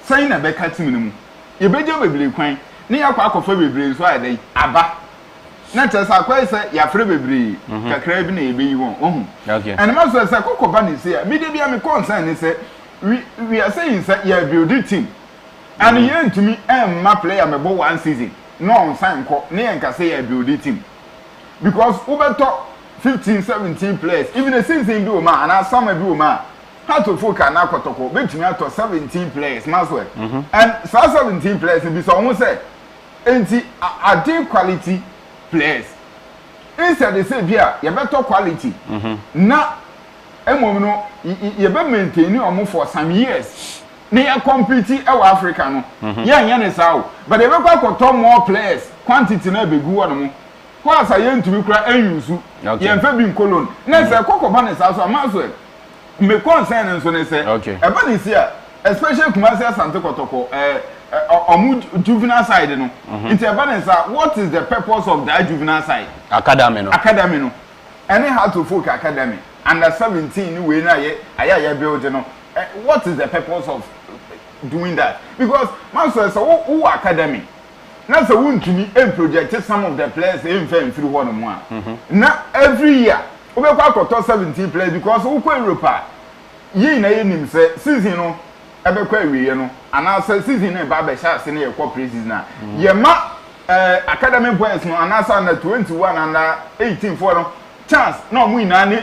sign a beka team mu ye beje bebre kwan ne yakwa akofa bebre so ai dey aba na chesa akwa say ya fre bebre kakra bi na ye beyi won ohun okay and ma so say kokoba ni say me dey bia me concern ni say we are saying say ya build team and ye ntumi ma player me bo one season no on sign ko ne enka say ya build team because ubeto 15 17 players even a season bi o ma and some bi o ma how to focus na Kotoko between out 17 players Maxwel and 17 players be so almost say enti are quality players instead they say bia you better quality na emom no you be maintain omo for some years na you compete e Africa no nya ne saw but you be kwakọtọ more players quantity na begu won mo ko asa ye ntumi kura enyusu ye mfa bi nkolon na say kokoba ne saw so Maxwel me concern nso ne say eba ni see especially Kumasi Asante Kotoko omu juvenile side no it eba ne say what is the purpose of that juvenile side academy no any how to folk academy under 17 we na ye aya build no what is the purpose of doing that because Maxwel so who academy na so wuntumi project some of the players in through one mo na every year we go akoto 17 players because we go Europa yi na ye nim say season no e be kwa wiye no ana say season na ba be sha se na ye kwa pre-season na ye ma academy boys no ana say na 21 and 18 for no chance no mu ina ni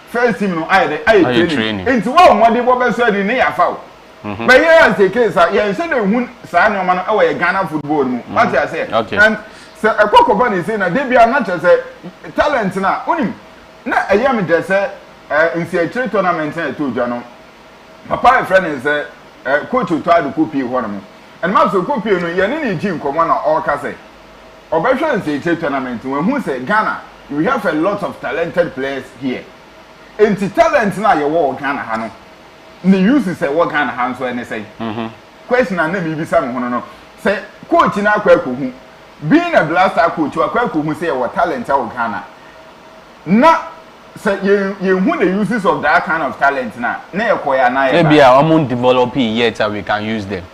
first team no aye training into wa mo de bo be so di ne ya fa o but here as the case ye say dey hun sa na ma no e Ghana football mu what I say and say ekokoba ni say na dey bia na say talent na onim na ayam de say in the tournament na to dwa papa friend is coach to adu copy hono and ma so copy no ye ne ji nkomo na all ka say obehwe in the tournament when who say Ghana we have a lot of talented players here in the talent na ye wo Ghana ha no the use say wo Ghana ha so any say question na me bi sa me hono no say coach na akwa hu being a blaster coach akwa hu say wo talent wo Ghana na say you who the uses of that kind of talent na ekoya na maybe our own developing yet we can use them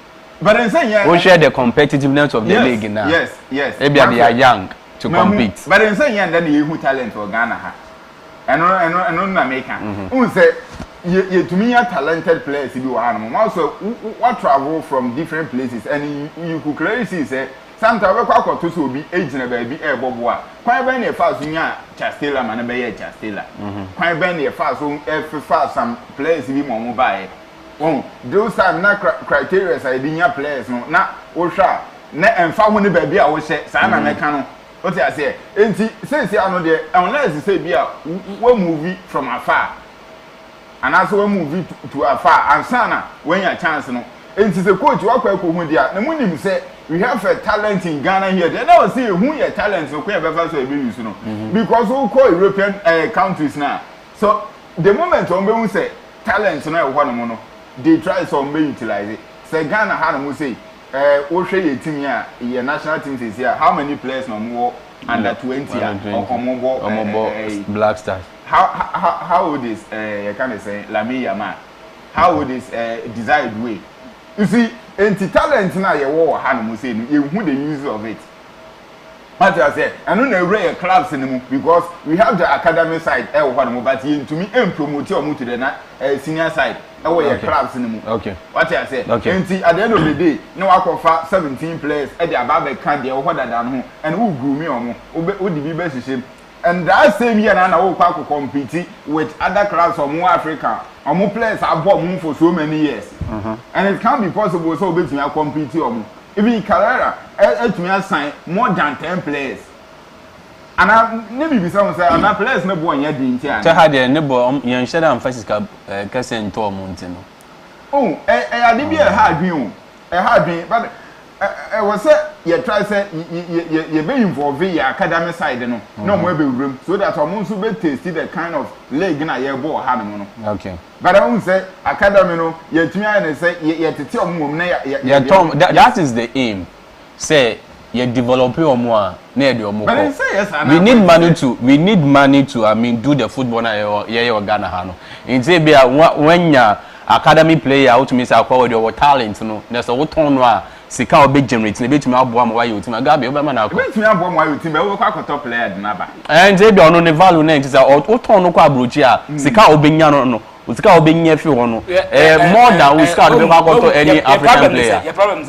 but then say yeah we share the competitiveness of the league now yes maybe they are young to compete but then say yeah then you who talent for Ghana ha eno na make who say you to me are talented players bi wa no also what travel from different places and you could clearly see say sometimes we kwa to so bi ejina ba bi e bobo a kwan ben e fa so nya Chastela man be ye Chastela kwan ben e fa so e fa some players bi mo buy those time na criteria say bi nya players no na wo hwa na emfa ho ne ba bi a wo hye sa na meka no o ti ase enti say ano de unless say bi a we move from afar and also we move to afar and sana when your chance no enti say coach wa kwa ko hu dia na munim say we have a talent in Ghana here. They never see who your talent so quite better so be use no. Because we call European countries now. So the moment on we say talent no one no, they try some be utilize it. Say Ghana how no say we share your team here, your national team is here. How many players no more under 20 or Black Stars? How old is you can say Lamine Yamal? How old is Desired Way? You see, enti talent na ye wo ha no mo say no, you who the use of it. What I say, and no na rare clubs in mu because we have the academy side e wo ha no but you to me promote omo to the senior side e wo your clubs in mu. Okay. What I say, enti at the end of the day, no akofa 17 players e dey aba be kan dey wo dadan ho and who grew me omo, wo di bi be hihim. And that same year na wo kwa compete with other clubs from Africa. Omo players have bought for so many years. And it can't be possible so between you compete omo. Even Carrera to me assign more than 10 players. And I maybe be some say na players no bo anya di ntia. Tell her there no bo yen share emphasis ka kase nto omo ntino. oh ade bi hard win o hard win but was say you try say you be involved in your academy side no no more be room so that omo so be taste the kind of leg na ye ball ha no okay but I won't say academy no you tumi and say you tete omo na ya Tom that is the aim say you develop omo a na e de omo but say yes we need money to I mean do the football na ye Ghana ha no nti be when ya academy player out to me say akwa your talent no there's a ton no a sika obe generate na betumi aboa ma wa your team Gabi obe ma na akwa betumi aboa ma your team e wo kwa top player de na ba nti be ono ne value na nti say o ton no kwa abrochi a sika obe nya no sika obe nya fi ho no more than we sika obe kwa to any African player your problem is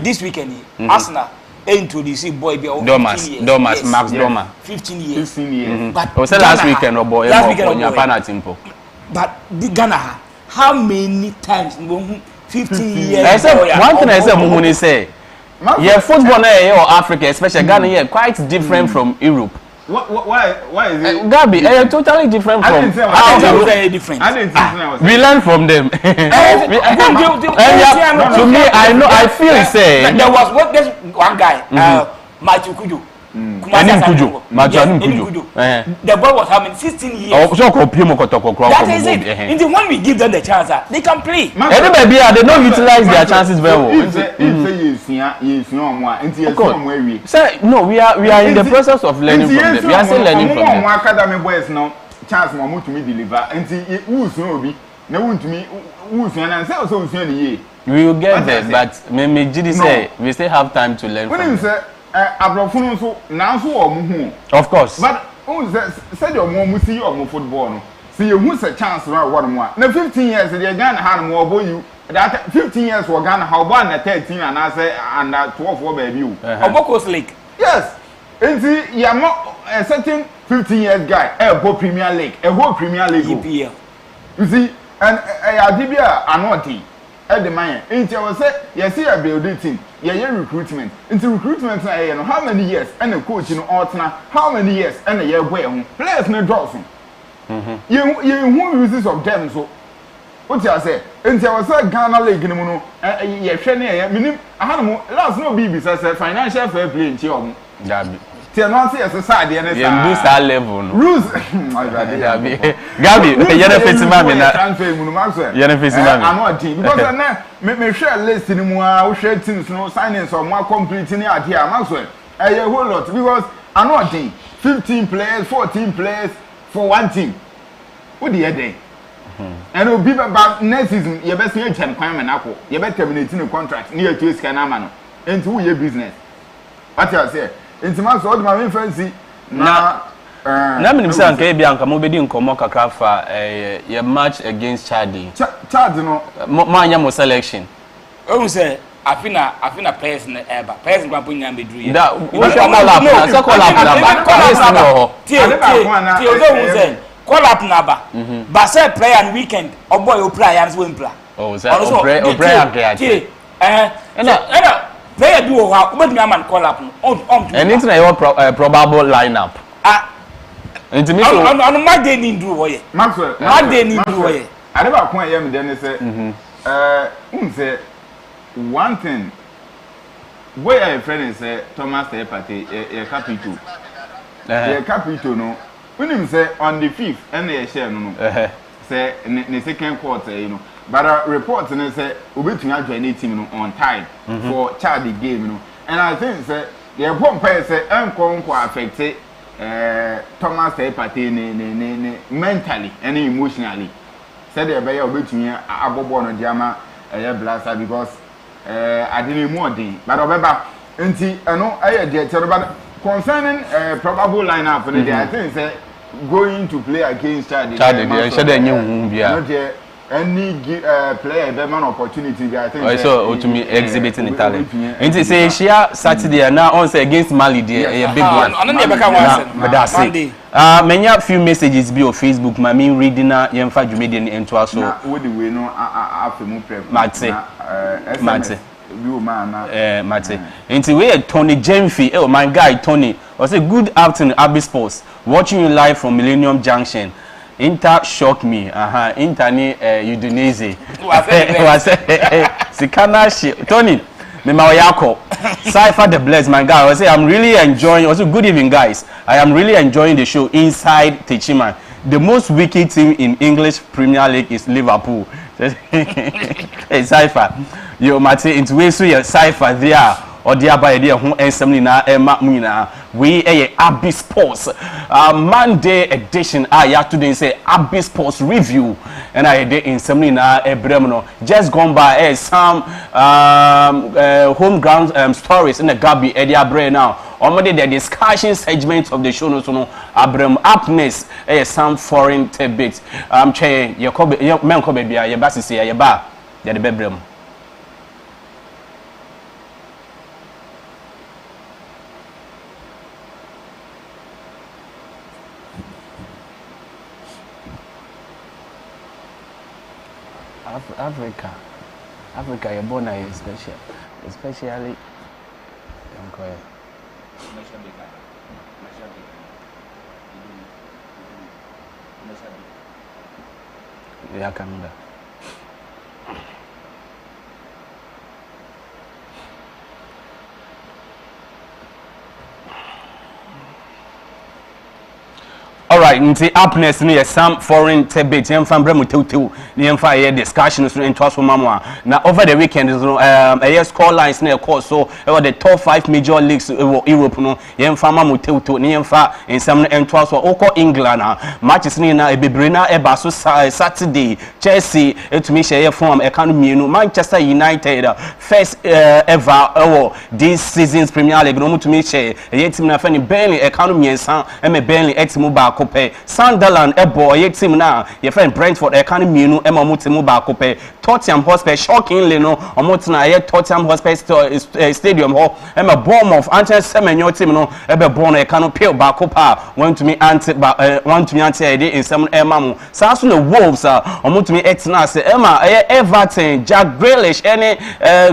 this weekend Arsenal introduce boy be Domas Max Doma 15 years but was last weekend boy on your penalty tempo but the Ghana how many times 15 years one thing I say muhuni say yeah football na or Africa especially Ghana here quite different from Europe why is it Gabi totally different from very different we learn from them to me I feel say there was this one guy Matthew Kujo the boy was having 16 years. That is it. Until when we give them the chance, they can play. They don't utilize their chances very well. No, we are in the process of learning from them. We are still learning from them. Academy boys now chance mo to me deliver. We will get there, but me say we still have time to learn from them. Abrofunu so na so o mu of course but say the mo see o football no see you who say chance na wo no na 15 years the Ghana ha no mo boy you that 15 years wo Ghana how born na 13 and I say under 12 wo baby you Obokos League yes enti ya mo a certain 15 years guy go Premier League a whole Premier League EPL you see and adibia anoti the man enti I say you see a building team yeah recruitment into recruitment na no how many years and the coach no altna how many years and the year boy players no draws you who uses of them so what you say enti I say Ghana league no no ye hwe na ye minim aha no last no be say financial fair play nti o Gabi tie no say yes side dey na say you lose that level no rules Gabi you na festival me na transfer mu no Maxwel you na festival me ano team because na me share list ni mu a wo share teams no signings or more complete ni ade a Maxwel a whole lot because ano team 15 players 14 players for one team what the head and obi ba next season you be see chen kwan me na ko you be terminate the contract ni you sika na ma no enti wo ye business what you say enti Maxwel all my fancy na minim say anka bia anka mo bedi nkomo kakra fa your match against Chad no manya mo selection o say afina players na eba players ngwa ponya medru ye da wo call up na call up call up na ba ba say player and weekend oboy o play and so play oh say o play again player do o ha o medumi man call up and it's na your probable lineup ntimi so on my day ni ndru wo ye Maxwell my day ni ndru wo ye ade ba ko ye me de ne say say one thing boy a friend say Thomas Tepate e capital no unim say on the 5th and they share no say ne second quarter you know but report ne say obetun join team no on time for Chad game no and I think say the bomb pay say enko affect Thomas Tepate ne mentally and emotionally said the be obetun abobo no diama blaster because I didn't more day but obeba enti eno dey but concerning probable lineup for the day I think say going to play against Chad dey should dey nyun bia any player be man opportunity I think so to me exhibiting the talent enti say share Saturday now on say against Mali dey a big one on dey beka one many few messages be on Facebook ma me reading na yemfa dwumede ni ento aso na wo the way no afemu prep Mate you man Mate enti we Tony Jemfi oh my guy Tony was a good afternoon Abbey Sports watching you live from Millennium Junction Inter shock me. Inter ni Udinese. Was Sikana shit. Tony, me Mawayako. Cypher the Bless, my guy. I say I'm really enjoying. Also, good evening, guys. I am really enjoying the show inside Techiman. The most wicked team in English Premier League is Liverpool. Hey, Cypher. Yo, Mate, into way so your Cypher there. Or the by idea who ensembly na Muna. We a Abyss Sports Monday edition. I today say Abyss Sports review, and I did in Semina Bremno. Just gone by some home ground stories in the Gabi Edia Bre now. Already the discussion segment of the show no Abrem upness some foreign tidbits. Che Yakob Menko Bia Yabasi say Yaba the Bebrem. Africa, you're born especially. Yeah, Canada. All right, nti upness near some foreign debate yem fan bremu tutu yem fa here discussions in twas mama. Now over the weekend is score lines near course so over the top 5 major leagues Europe no yem fa mamu tutu yem fa in some twas oko England matches ni na ebebre na eba so Saturday Chelsea etumi share form economy no Manchester United first ever this season's Premier League no mutumi share team na fa ni Burnley economy ensan Burnley etimu ba kope Sunderland ebo ye team na ye friend Brentford e kan mienu e mamutimu ba kope Tottenham Hotspur shockingly no omotina ye Tottenham Hotspur stadium ho e ma Bournemouth anche semenyo team no e be born e kan peel ba kopa want to me anti e dey in some e mamu saso the Wolves omotumi etina se e ma Everton Jack Grealish any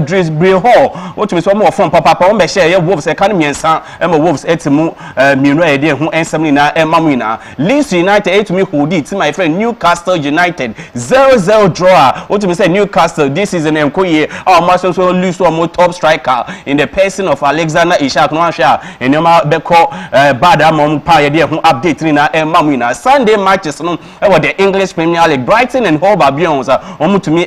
Drisbury Hall what me so mo from papa on be share ye Wolves e kan miensa e ma Wolves etimu mienu e dey ho ensam ni na e mamu na Leeds United to me hold it my friend Newcastle United 0-0 draw what me say Newcastle this is an enkoye our master so lose one top striker in the person of Alexander Isak no answer and beko bad among pa ye dey update ni na e mamu na Sunday matches no e the English Premier League Brighton and Hove Albion to me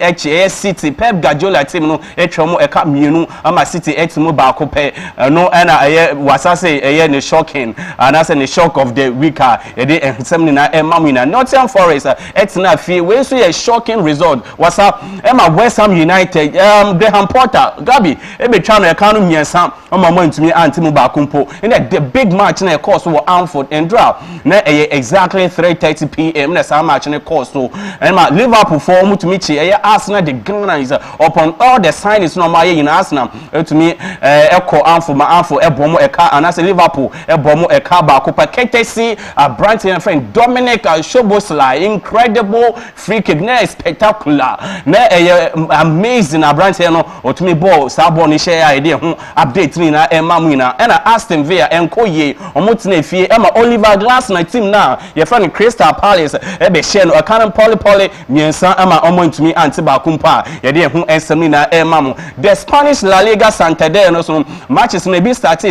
City Pep Guardiola team no etwomo e ka mienu ama City etimo ba ko pe no na wasase ne shocking and that's the shock of the week yede ensem na emamina Nottingham Forest etina fie we so ye shocking result was Emma West Ham United Graham Potter Gabi e be twa no e kan no miensa omama ntumi antimu ba kumpo in the big match na e course for Anfield and draw na exactly 3:30 p.m. na some match na course so Emma Liverpool for mutumi chi Arsenal the Gunners upon all the signings no ma ye in Arsenal to me echo Anfield ma Anfield e bomo e ka anase Liverpool e bomo e ka ba kopa KTC Brighton friend Dominic Shobosla incredible free kick na spectacular na amazing Brighton no otumi ball sa ball ni share idea ho update ni na emamu na na Aston Villa enkoye omotina fie ema Oliver Glasner team na ye friend Crystal Palace e be share no akanan poly miensa ema omontumi anti ba kumpa ye de ho ensem ni na emamu the Spanish La Liga Santander no so matches no be start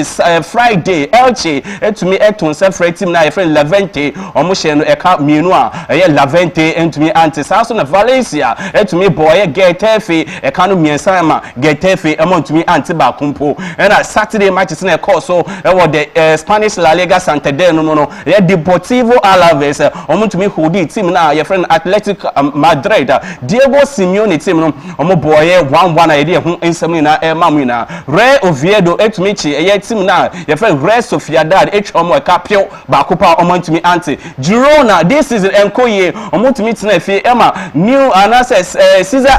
Friday Elche etumi eton se free team na ye friend Levante omo share no eka mienu a Levante entumi anti saso na Valencia etumi boy Getafe eka no miensa ema Getafe emontumi anti ba kumpo na Saturday matches na course so the Spanish La Liga Santander no ye Deportivo Alaves omontumi hold it team na ye friend Athletic Madrid Diego Simeone team no omo boy 1-1 idea ho ensem na emamu na Real Oviedo etumi chi ye team na ye friend Real Sociedad etwomo eka pio ba kopa omontumi anti Girona this is enkoye omontumi tina fie ema new analysis Caesar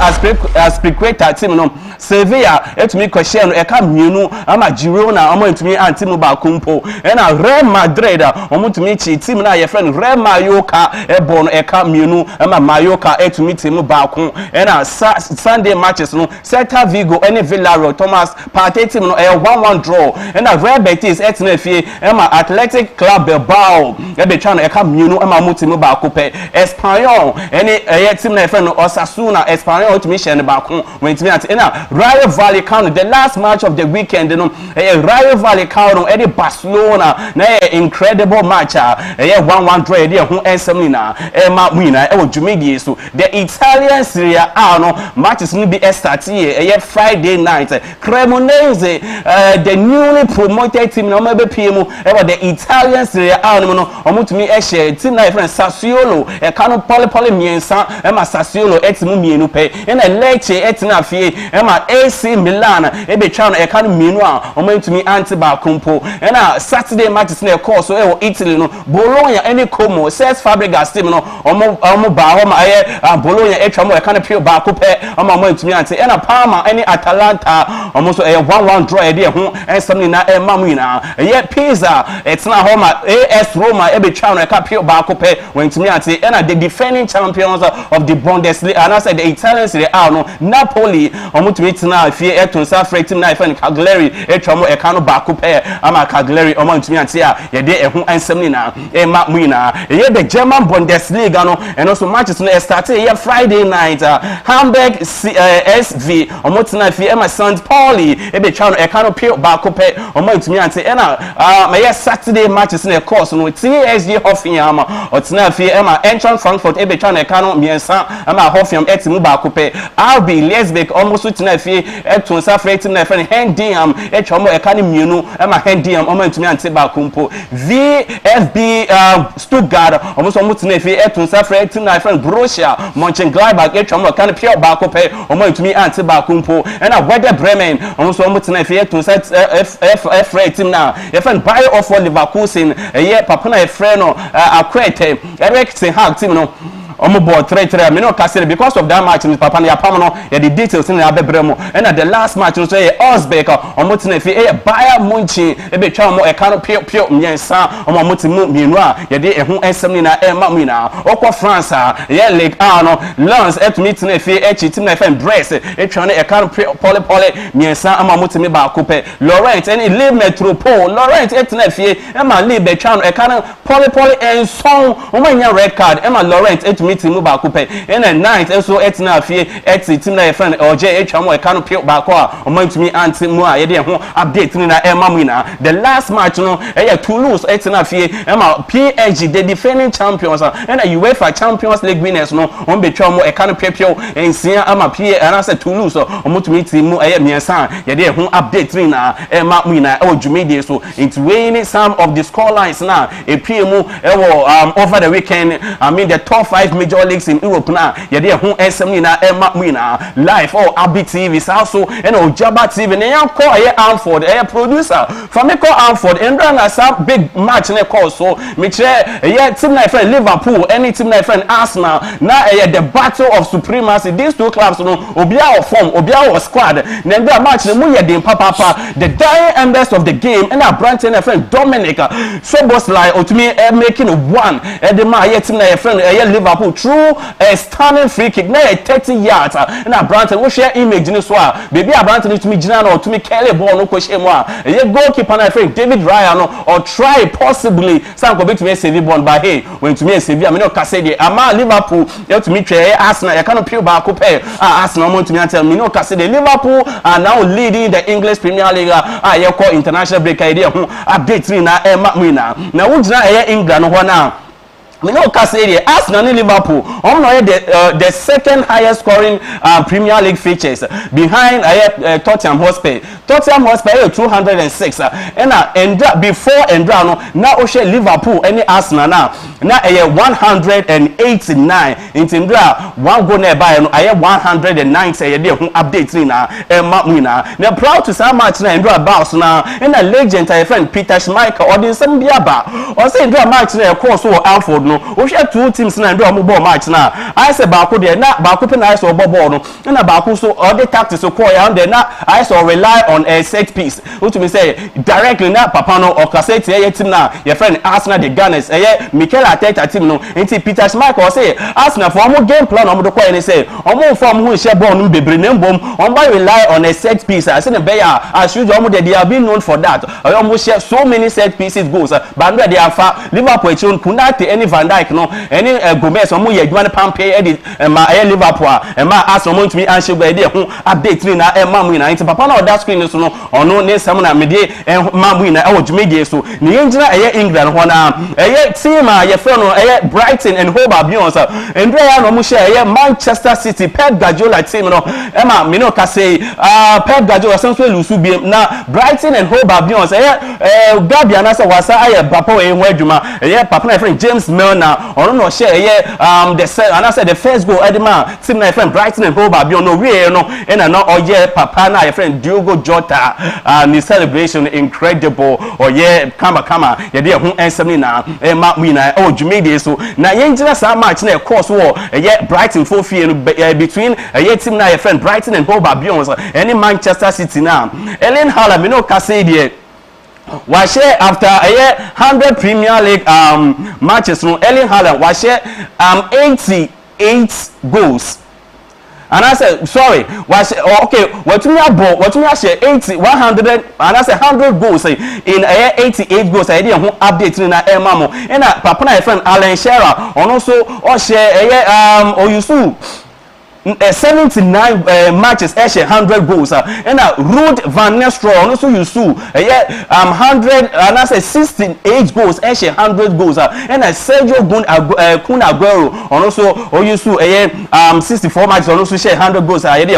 Aspilicueta team no Sevilla etumi kwahye no eka mienu ama Girona omontumi anti mu ba kumpo na Real Madrid omontumi chi team na ye friend Real Mallorca ebo no eka mienu ama Mallorca etumi team ba kun na Sunday matches no Celta Vigo and Villarreal Thomas Partey team no 1-1 draw na Real Betis etina fie ema Athletic Club Bilbao ebe twa no e ka mienu ama mo team ba ko pe Espanyol any team na e fe no Osasuna Espanyol to me share ne ba ko when team ante na Rayo Vallecano the last match of the weekend no Rayo Vallecano any Barcelona na incredible match 1-1 draw e dey ho ensem na ma wina e wo dwumedie so the Italian Serie A no matches ni bi start here Friday night Cremonese the newly promoted team na be PM the Italian Serie A no omutumi share team na friend Sassuolo e kanu pole miensa ma Sassuolo etimu mienu pe na Lecce etina fie ma AC Milan e be twa no e kanu mienu a omutumi anti ba kumpo na Saturday matches na course so Italy no Bologna any Como Cesc Fabregas team no omo ba ho ma Bologna e twa mo e kanu pure ba ko pe omutumi anti na Parma any Atalanta almost 1-1 draw e dey ho ensam na e mamu na Pisa etina ho ma AS Roma e be twa no e ka pure ba ko pe when tumi anti na the defending champions of the Bundesliga and I said the Italian Serie A no Napoli omutumi tina fie etonsa free team na ife Cagliari e twa mo e ka no ba ko pe ama Cagliari omutumi anti a ye dey e ho ensam na e mamu na the German Bundesliga no and also matches no start here Friday night Hamburg SV omotina fi ema St. Pauli e be twa no e ka no pure ba ko pe omutumi anti na my Saturday matches na course no TSG Hoffenheim otina fi ema Eintracht Frankfurt e be twa no e ka no miensa ama Hoffenheim etimu ba ko pe RB Leipzig almost tina fi etonsa free team na friend Hendiam e twa mo e ka no mienu ema Hendiam omutumi anti ba kumpo VfB Stuttgart almost omutina fi etonsa free team na friend Borussia Mönchengladbach e twa mo ka no pure ba ko pe omutumi anti ba kumpo na Werder Bremen almost omutina fi etonsa free team na e friend Bayer of Leverkusen papa na e friend no Akwete Erik ten Hag team no omo board 3-3 me no castle because of that match with papa na yapam no the details in abebremo and the last match no say Osbeck omo tina fi Bayern Munich e be twa mo e ka no pure miensa omo motimu mienu a ye de ehun ensem ni na e ma mu na okwa France Ligue 1 no Lens et meet na fi team na fan Brest e twa no e ka no pole miensa ama motimi ba ko pe Laurent and Lille Metropole Laurent et na fi e ma Lille be twa no e ka no pole enson omo nya red card e ma Laurent et meeting ba ko pe in the night so etina fie team na friend OJ etwa e ka no pure ba ko a omantumi anti mu a ye de ho update ni na e ma mu na the last match no Toulouse etina fie e ma PSG the defending champions and UEFA Champions League winners no on betwa mo e ka no pure ensia ama and I said Toulouse omantumi team mu miensa ye de ho update ni na e ma mu na e dwumedie so into winning some of the score lines na e PM over the weekend I mean the top 5 major leagues in Europe na ye dey ho SM ni na Emma Wina live Abi TV also and Ojaba TV na yan call ye Amford producer from me call Amford and run as a big match na call so me try ye team na friend Liverpool any team na friend Arsenal na the battle of supremacy these two clubs no obia of form obia of squad na the match na mu ye dem papa the dying embers of the game and a branch na friend Dominic so boss like otumi making one the man ye team na friend Liverpool through a stunning free kick na 30 yards na Branton we share image ni so a baby Branton to me gina na to me Kelly ball no ko share mo a goalkeeper na friend David Raya no or try possibly some go bet me save ball but hey when to me save am no ka say dey ama Liverpool you to me try Arsenal you cannot pure back up Arsenal want to me tell me no ka say Liverpool are now leading the English Premier League you call international break idea update ni na na we gina England ho na we know Cassidy Arsenal and Liverpool the second highest scoring Premier League features behind Tottenham Hotspur 206 and before Endra no now Oshe Liverpool any Arsenal now 189 in Tindra one go nearby no 190 update ni na now proud to say match na Endra bounce now and a legend friend Peter Schmeichel or the some biaba or say Endra match na course so Alford no o hwe two teams na ndo omo ball match na I say baako de na baako pe na I say obo ball no na baako so all the tactics so call ya and na I say rely on a set piece to me say directly na papa no or cassette ye team na your friend Arsenal the Gunners Mikel Arteta team no enti Peter Schmeichel say Arsenal for omo game plan omo do call any say omo form who share ball no bebre na mbom omo rely on a set piece I say the bear as usual omo they have been known for that omo share so many set pieces goals but no they are far Liverpool chon kunate any Van Dijk no any Gomez omo ye adwuma ne pampe edit ma Liverpool ma Arsenal omo ntumi anhye gba dey ho update ni na ma mu na enti papa na that screen so no ono ne sam na me dey ma mu na e wodwumedie so ne yengyina England ho na team a ye fe no Brighton and Hove Albion so ndre ya no mu share Manchester City Pep Guardiola team no ma me no ka say Pep Guardiola so lusu bi na Brighton and Hove Albion so Gabia na say wasa papa we ho adwuma papa na friend James Milner ono no share the first goal edema team na friend Brighton and Hove Albion no we no na no oye papa na friend Diogo Jota ni celebration incredible kama ye dey ho ensem na ma wina dwumedie so na yengyina sa match na course wo Brighton for fie no between team na friend Brighton and Hove Albion any Manchester City na Erling Haaland me no ka say there wa share after 100 Premier League matches no Erling Haaland wa share 88 goals. And I said, sorry, okay, what we share 100 and I said 100 goals in 88 goals. I didn't update in a mamo. And papa na friend Alan Shearer and also share Oyusu 79 matches 100 goals and Ruud van Nistelrooy also you sue 100 and I say 68 goals 100 goals and Sergio Kun Aguero also you sue 64 matches also share 100 goals and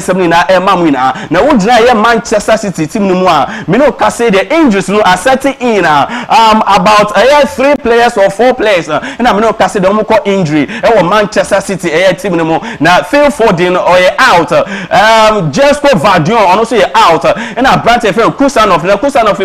70 na mamwina na wo dina Manchester City team no mu me no ka say the injuries no are setting in about 3 players or 4 players and me no ka say the call injury Manchester City team no mu na Phil Foden out Jesco Vardion also out and a branch friend Kusanov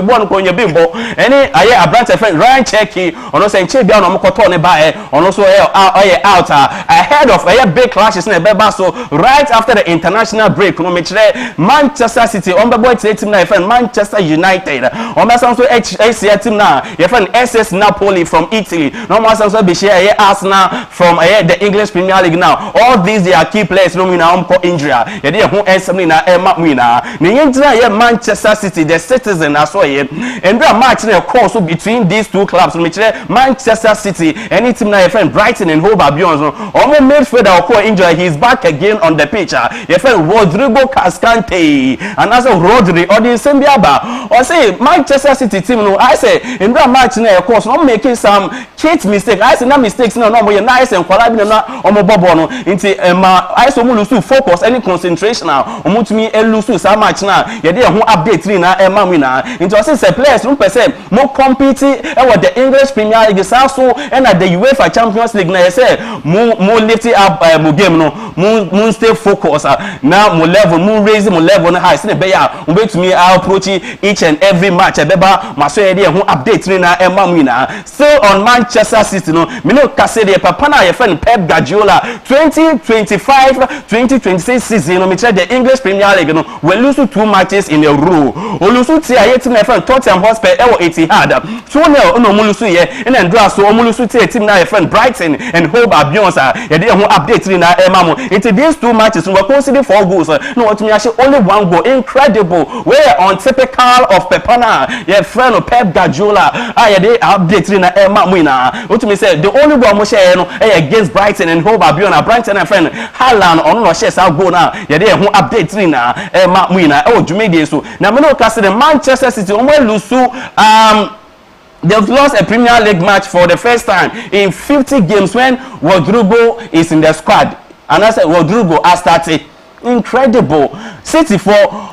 born ko bimbo any a branch friend Ryan Cherky also say Chebia no mokoto ne ba also out ahead of big clashes na beba so right after the international break no metre Manchester City on the boy team na friend Manchester United on the so HCA team na your friend SS Napoli from Italy no more so be share Arsenal from the English Premier League now all these they are key players no wina ko injury ye dey ho ensem na ma wina ne yengyina Manchester City the Citizen aso ye and the match na course between these two clubs no kire Manchester City any team na your friend Brighton and Hove Albion so omo midfielder ko injury he is back again on the pitch your friend Rodrigo Cascante and also Rodri or the Sembiaba or say Manchester City team no I say in the match na course no making some kit mistake I say na mistakes no mo nice and kwala bi na omo bobo no nti I so lose focus any concentration now omutumi lose so much now ye dey ho update ni na ma wina into say players no person mo compete with the English Premier League so and at the UEFA Champions League na say mo lift up mo game no mo stay focus now mo level mo raise mo level na high say be ya mo betumi approach each and every match beba ma so ye dey ho update ni na ma wina still on Manchester City no me no ka say the papa na ye friend Pep Guardiola 2025-2026 season no metre the English Premier League no we lose 2 matches in a row o lose ti aye team na friend Tottenham Hotspur Etihad 2-0 no mo lose ye and then draw so o mo lose ti team na friend Brighton and Hove Albion ye dey ho update ni na mamo into these 2 matches we consider 4 goals no what me actually only 1 goal incredible we untypical of Pepana ye friend Pep Guardiola ye dey update ni na mamo na what me say the only goal mo share no against Brighton and Hove Albion Brighton and friend Haaland on no share sa go na ye dey ho update ni na ma wina dwumedie so na me no ka say the Manchester City o mo lose they've lost a Premier League match for the first time in 50 games when Rodrigo is in the squad and I said Rodrigo has started incredible City for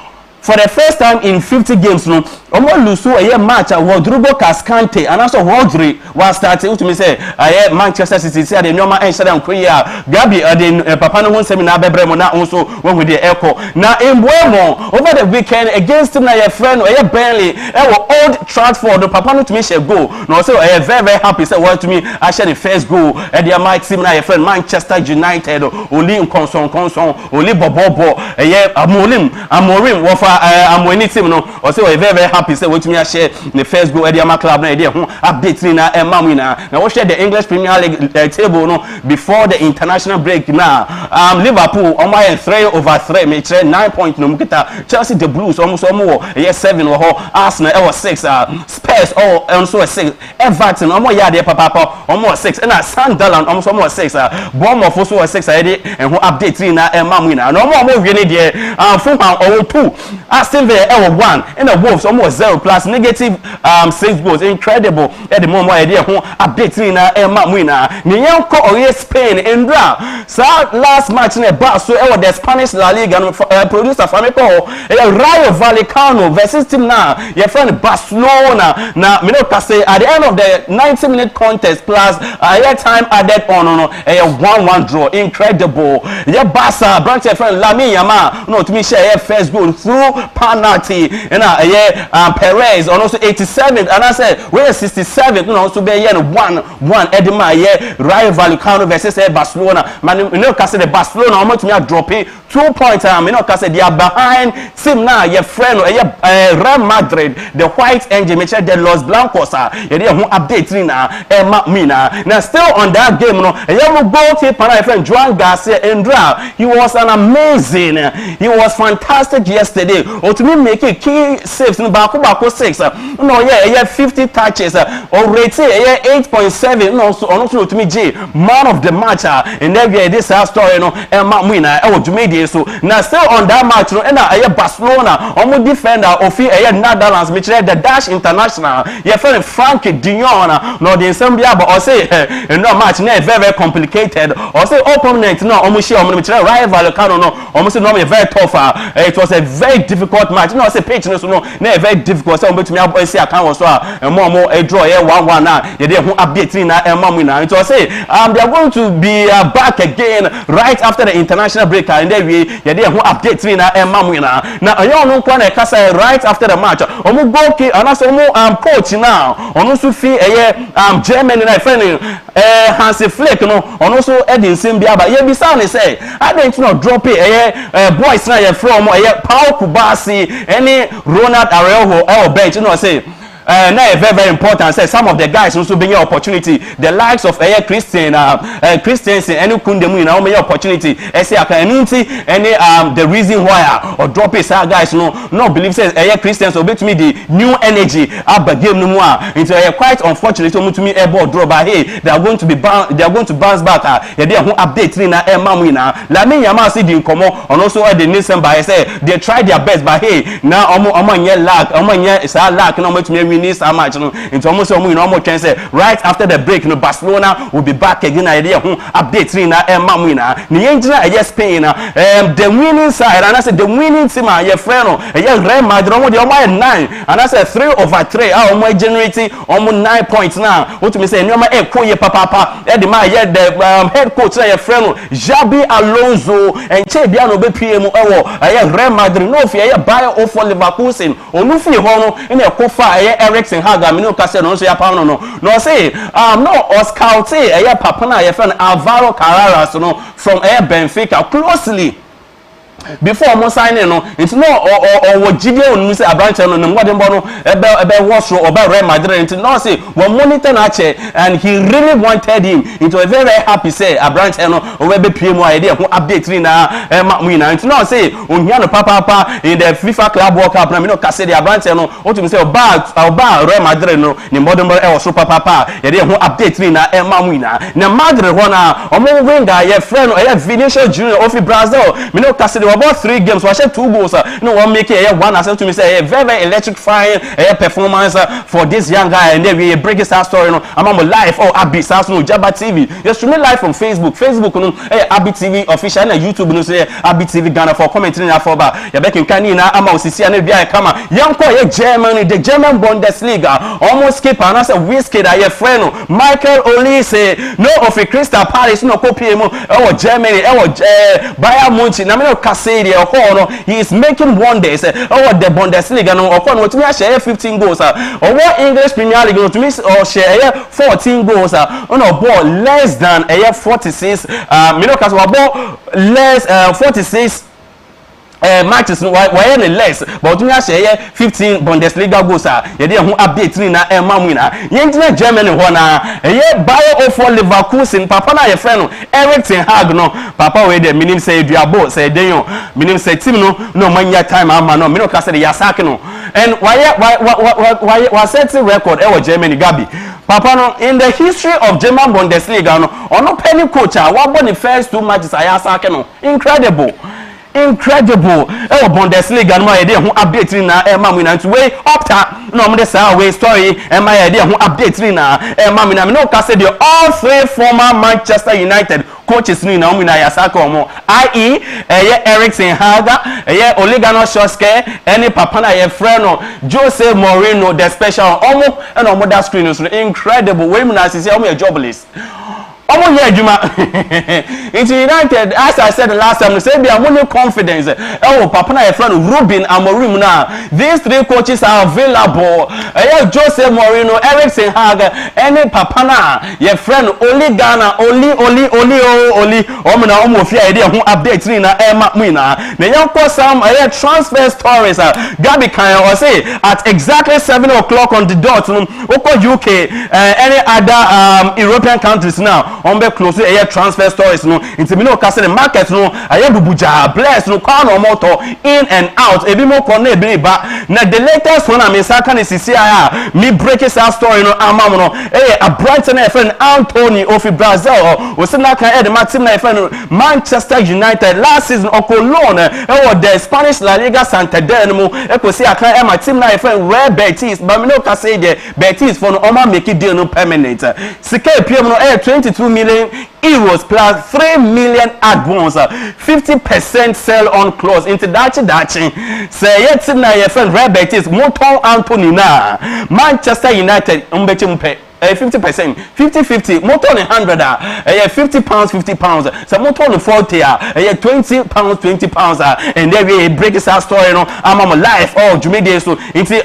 the first time in 50 games no omo lusu eye match Rodrigo Cascante and also Rodri was starting to me say Manchester City say the normal and share Korea Gabi the papa no nsem na bebremo na also when we the echo na Embuemo over the weekend against na your friend Burnley Old Trafford the papa no to me share goal no say very very happy say what to me I share the first goal and their match team na your friend Manchester United only konson only bobobo amorim wo fa amoni team no or say very very happy say what to me I share the first goal at their club na there update na mamina na we share the English Premier League table no before the international break now Liverpool on my 3/3 me 9 points no mukita Chelsea the Blues almost 7 or Arsenal 6 Spurs also 6 Everton almost ya there papa almost 6 and Sunderland almost 6 Bournemouth also 6 already and who update na mamina no more we need there Fulham 2 Aston Villa 1 and the Wolves almost 0 plus negative 6 goals incredible at the moment idea who update na mamina Nyanko or Spain and last match in a bar so the Spanish La Liga producer Flamenco Rayo Vallecano versus team now your friend Barcelona now me no say at the end of the 90-minute contest plus time added on a 1-1 draw incredible your Barca branch your friend Lamine Yamal no to me share first goal through penalty and Perez on also 87th and I said we're 67th no also be 1-1 Edema Rayo Vallecano versus Barcelona man you know say the Barcelona almost me dropping 2 points you know say they are behind team now your friend Real Madrid the white angel me check the Los Blancos you dey who update na mina now still on that game no you goalkeeper my friend Juan Garcia Endra he was he was fantastic yesterday or to me make a key saves in back 6 no 50 touches or rating 8.7 no so to me J man of the match and then this story no mina so now still on that match no and Barcelona defender of Netherlands me the Dutch international your friend Frank de Jong no the Zambia but I say no match na very very complicated or say opponent no share me rival no almost no very tough it was a very difficult match no say pitch no na very difficult so me say I can also more draw 1-1 now you dey who update na mamina it was say they are going to be back again right after the international break and then we you dey who update na mamina na you no kwa na kasa right after the match goalkeeper and also coach now also fee Germany na friend Hansi Flick no also Edin Simbiaba ye bi sound say I don't know drop boys na ye from Paul Kubasi any Ronald Araujo bench you know say now very very important say some of the guys also being your opportunity the likes of Christiansen any Kundemu na make opportunity say any the reason why or drop it guys no believe says Christians obey to me the new energy about game no more into quite unfortunate to me ball draw but hey they are going to bounce back they who update na mamina Lamine Yamal see the come on also the nation by say they try their best but hey now lack no to me need so much into almost almost chance right after the break Barcelona will be back again idea update na mamina ni engineer Spain the winning side and I said the winning team your friend Real Madrid they 9 and I said 3/3 generating almost 9 points now what me say nyoma papa the man the head coach your friend Xabi Alonso and che bia no be PM Real Madrid no fear buy for Leverkusen onu fi ho no na ekofa Erickson Haga me no kase no so ya pa no say no Oscar papa na your friend Alvaro Carreras no from Benfica closely before mo signing no it's no or Gideon on say Abranche no modern bono ebe was or Real Madrid it's no say we monitor na che and he really wanted him into a very very happy say Abranche no we be PM idea who update na mamina it's no say onhia no papa in the FIFA Club World Cup na me no kase the Abranche no what you say oba Real Madrid no ni modern bono e so papa ye dey who update na mamina na Madrid ho na o mo winger your friend Vinicius Junior of Brazil me no kase about 3 games we share 2 goals no one make one assist to me say very electrifying performance for this young guy and then we break his story no I'm on live Abi South no Jaba TV you stream live from Facebook no Abi TV official na YouTube no say Abi TV Ghana for commenting na for ba ya be kan ni na ama osisi na bia kama yanko Germany the German Bundesliga almost skip and as a whiskey that your friend Michael Olise no of a Crystal Palace no copy mu Germany Bayern Munich na me no kase dey no he is making wonders the Bundesliga no no to me share 15 goals English Premier League no to me or share 14 goals no ball less than 46 me no case ball less 46 matches no why any less but we share 15 Bundesliga goals you dey who update ni na mamu na yentina Germany ho na Bayer for Leverkusen papa na your friend Erik ten Hag no papa we dey minim say duabo say den minim say team no manya time ama no me no ka say ya sack no and why set record Germany Gabi papa no in the history of German Bundesliga no ono penny coach what won the first 2 matches ya sack no incredible Bundesliga no my dey who update na mamu na way up ta no mo dey say way story my dey who update na mamu na me no ka say the all 3 former Manchester United coaches ni na ya saka omo i.e. Erik ten Hag Ole Gunnar Solskjaer any papa na your friend Jose Mourinho the special omo and omo that screen is incredible we na say omo jobless omo here adwuma into United as I said the last time say be am confidence papa na your friend Ruben Amorim na these 3 coaches are available Jose Mourinho Erik ten Hag any papa na your friend Ole Gunnar Oli omo na omo fia dey ho update ni na mu na yanko some transfer stories Gabi kan or say at exactly 7 o'clock on the dot UK any other European countries now on be close transfer stories no into me no ka say the market no bubuja bless no kwa no motor in and out ebi mo ko na ebi ba na the latest one am saka ni sisi me break his story no amam no a Brighton friend Anthony of Brazil o se na kan the team na friend Manchester United last season loan the Spanish La Liga Santander no ko see akan my team na friend Real Betis but me no ka say the Betis for no oma make it deal no permanent sika PM no 22 million euros plus 3 million advance 50% sell on clause into dachi say yet na your friend Real Betis Moton Anthony na Manchester United umbechi mpe 50% 50-50 motor on 100 £50 so motor on 40 £20 and then we break this story no I'm on live Jumede so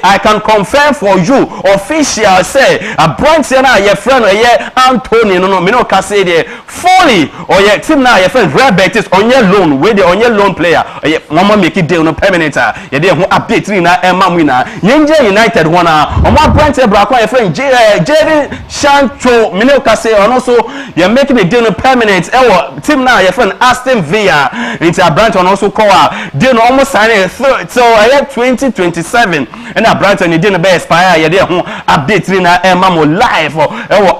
I can confirm for you official say a branch na your friend Anthony no me no can say there fully or your team na your friend Real Betis on your loan with the on your loan player mama make it deal no permanent you dey update na Emma Wina Yenje United one on my branch bra your friend Jerry Shancho Mineo say and also you're making a deal permanent team now your friend Aston Villa into a branch and also call deal almost signing so I have 2027 and a branch and you didn't be expire you there update na Emma live or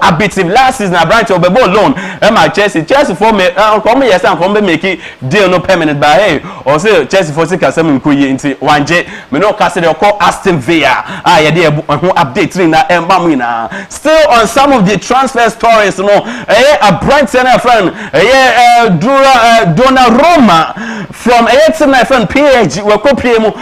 update last season a branch of ball loan Emma Chelsea for me come yes and come make it deal no permanent by hey or say Chelsea for sika some nkuyi into 1J me no cast they call Aston Villa you there update na Emma Wina still on some of the transfer stories a bright friend Donnarumma from my friend PH we ko PM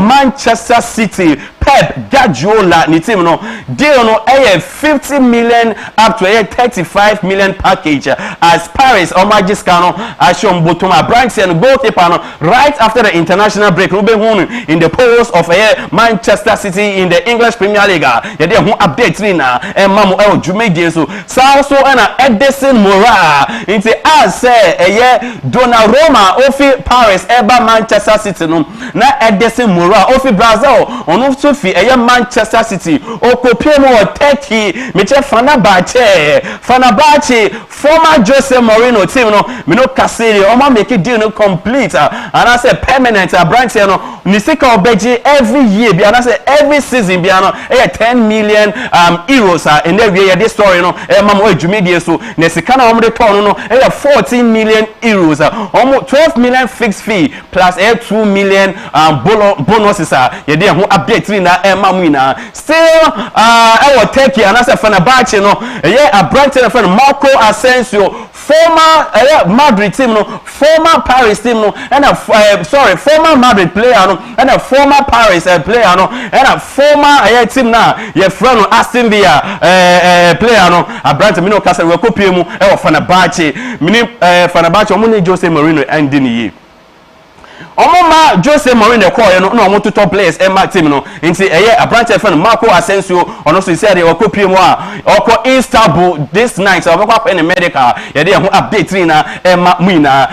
Manchester City Pep Guardiola ni team no deal no 50 million up to 35 million package as Paris or Magiska no Ashon Botoma Brighton goalkeeper no right after the international break we be in the polls of Manchester City in the English Premier League you dey update ni na mamu Jumede so so na Edison Moura into as say Donnarumma ofi Paris eba Manchester City no na Edison Moura ofi Brazil on also fi Manchester City okopemo o Turkey meche Fenerbahce former Jose Mourinho team no me no kasiri o ma make deal no complete and I say permanent branch no ni sika obeji every year bi and I say every season bi no 10 million euros in the way this story no mam o adwumedie so na sika na omde ton no 14 million euros 12 million fixed fee plus 2 million bonuses ye dey ho update na mam na still Turkey and I say Fenerbahce no a branch na friend Marco Asensio former Madrid team no former Paris team no and former Madrid player no and a former Paris player no and a former team na your friend no Aston Villa player no a branch me no kasa we kopie mu Fenerbahce mini Fenerbahce omo ni Jose Mourinho ending yi Omoma Jose Mourinho call no omo to top players Emma team no nti a branch friend Marco Asensio ono so say dey okopie mu oko Istanbul this night obakwa in medical ye dey ho update na Emma muina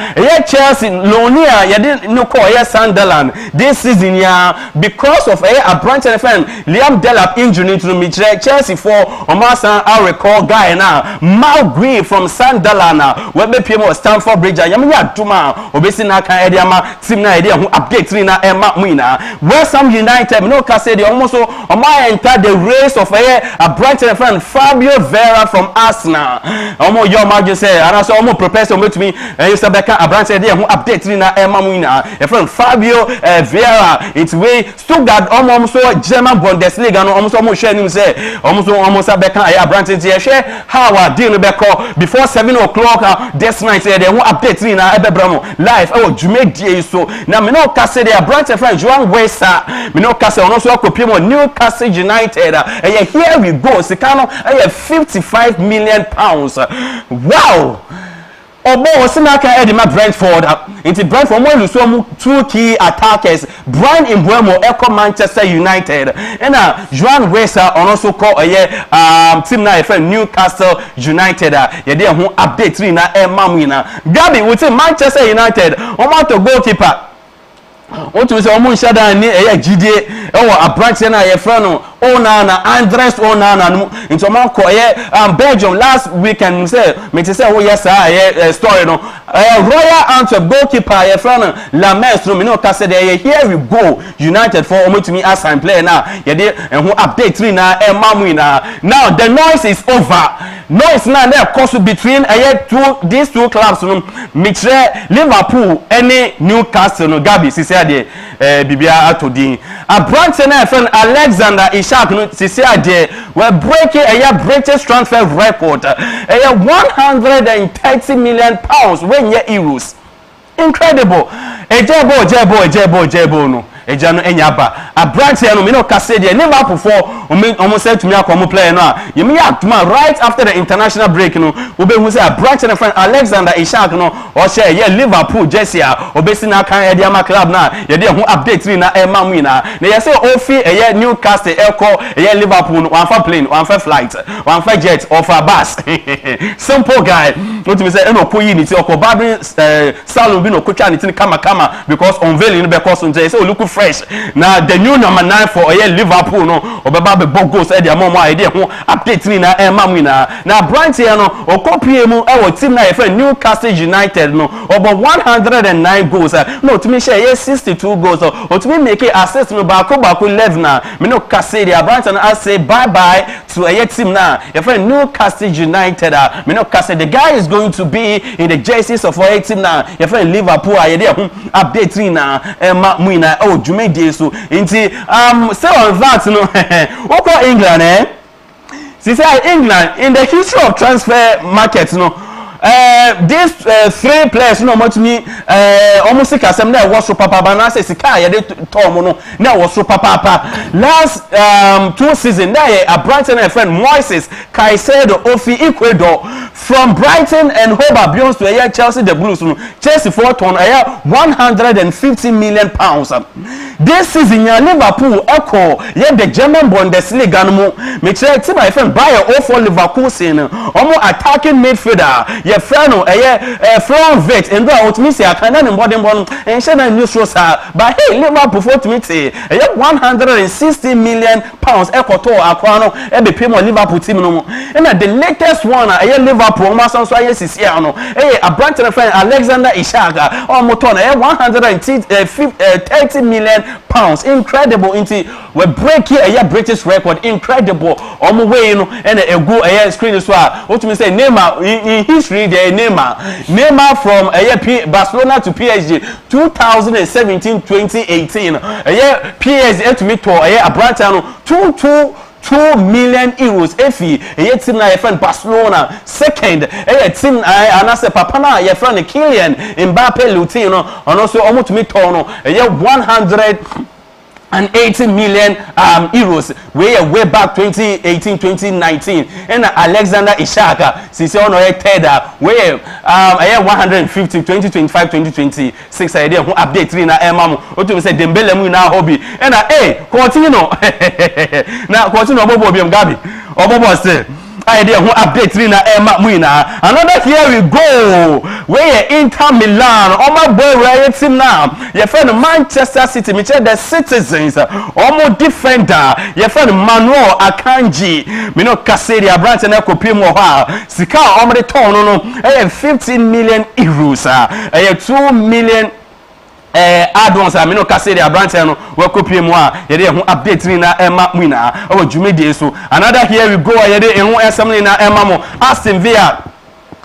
Chelsea Lonia ye dey no call Sunderland this season ya because of a branch friend Liam Delap injury to me Chelsea for Omasa I recall guy na Mal Green from Sunderland we be pie mu Stamford Bridge yam ya duma obesi na kan ediama team na idea who update na Emma Muina West Ham United no can say they almost enter the race of a Brighton friend Fabio Vieira from Arsenal almost your margin say and also almost prepare to meet me you say back a Brighton idea who update na Emma Muina a friend Fabio Vieira it's way Stuttgart almost German Bundesliga no almost share him say almost back a Brighton share how deal back before 7 o'clock this night they who update na Ebebramo live Jume so na me no kase dey branch friend Joan Wesa me no kase ono so akopie mo Newcastle United here we go sika no 55 million pounds wow Obo Osinaka Edema Brentford into Brentford mo luso mu two key attackers Brian Mbeumo Echo Manchester United and Joan Wesa ono so call team na friend Newcastle United ye dey ho update na Emma Gabi with Manchester United omo to goalkeeper Otu say omo nshada ni gidie a branch na ye friend no Onana Andres Onana no into man ko Belgium last weekend say me say yes story no Royal Antwerp goalkeeper ye friend Lames no me no ka say there here we go United for omo to me assign player now ye dey who update na Emma now the noise is over noise now there course between these two clubs no Mitre Liverpool any Newcastle no Gabi sisi ade bibia atodin a branch na friend Alexander Ishak no sisi ade we breaking British transfer record 130 million pounds when ye euros incredible ejebo no ejano enyaba a branch no me no kase dey Liverpool for almost said to me akomo player no you me atuma right after the international break no obe hu say a branch na friend Alexander Ishak no o share Liverpool jersey obesi na kan ediama club na ye dey hu update na Emma Muina na ye say ofi Newcastle Echo Liverpool one for plane one for flight one for jet or for bus simple guy what me say no koyi ni ti oko babin salon bi no kotwa ni tin kama because unveiling because on say look fresh now the new number 9 for Liverpool no obeba be goals e dia momo idea ho update ni na Emma Muina na branch here no okopie mu e wo team na e Newcastle United no over 109 goals no to me share 62 goals o to me make assist no back 11 na me no kase dia branch and I say bye bye to a team na e Newcastle United me no kase the guy is going to be in the jerseys of a team na e Liverpool idea ho update ni na Emma Muina Jumedie so nti say on that no what call England see say England in the history of transfer market no these three players no much me almost kasem na was so papa ba na say sika ye dey tom no na was so papa last 2 season na a Brighton and friend Moises Caicedo ofi Ecuador from Brighton and Hove Albion to Chelsea the Blues no Chelsea for ton 150 million pounds this season ya Liverpool echo ye the German Bundesliga no mu me chere team my friend Bayer 04 Leverkusen omo attacking midfielder ye friend no Florian Wirtz and that me say akana ne modern bon enche na news rosa but hey Liverpool for to me say 160 million pounds ekoto akwa no e be pay mo Liverpool team no and the latest one Liverpool ma so aye sisi ano a branch friend Alexander Isak omo ton 130 million pounds incredible into we break here British record incredible omo way no and a go screen so what me say Neymar in history there Neymar from Barcelona to PSG 2017-2018 PSG to me to a branch ano 2 million euros efi team na your friend Barcelona second team anase papa na your friend Kylian Mbappe Lutino and also almost me tono 180 million euros way back 2018-2019 and Alexander Isak since on third way 150 2025-2026 idea who update 3 na emamu otu say Dembele mu na hobby and continue no na continue obobo bi Gabi obobo say idea who update 3 na emamu na another here we go where Inter Milan my boy right team now your friend Manchester City me the citizens almost defender your friend Manuel Akanji me no Kasedi branch na kopie mo ha sika omre ton no 15 million euros 2 million add-ons I no Kasedi branch no we kopie mo a ye dey ho update ni na ema mu na o dwumede so another here we go ye dey ho assembly na ema mo Aston Villa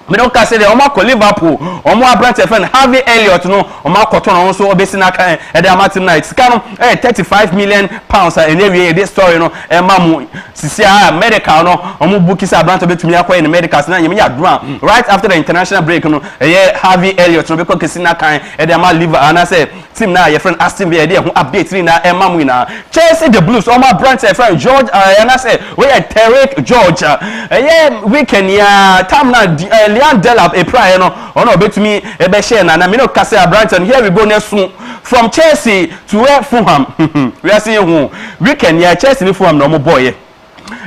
me don't say the Omako Liverpool, Omo branch friend Harvey Elliott no Omako no so obesi na kan e dey amatim night. Sika 35 million pounds and every this story no e mamu sisi medical no omo bookies branch betumi akwa in medicals na nyame adua right after the international break no Harvey Elliott no because kesi na kan e dey ama liver and I say team na your friend Aston Villa dey update ni na e mamu na Chelsea the Blues Omo branch friend George and I say we Tarek George weekend ya time na Liam Delap a prior no ono betumi e be share na me no kase Brighton here we go next from Chelsea to where Fulham we are seeing who weekend ya Chelsea ni Fulham no mo boy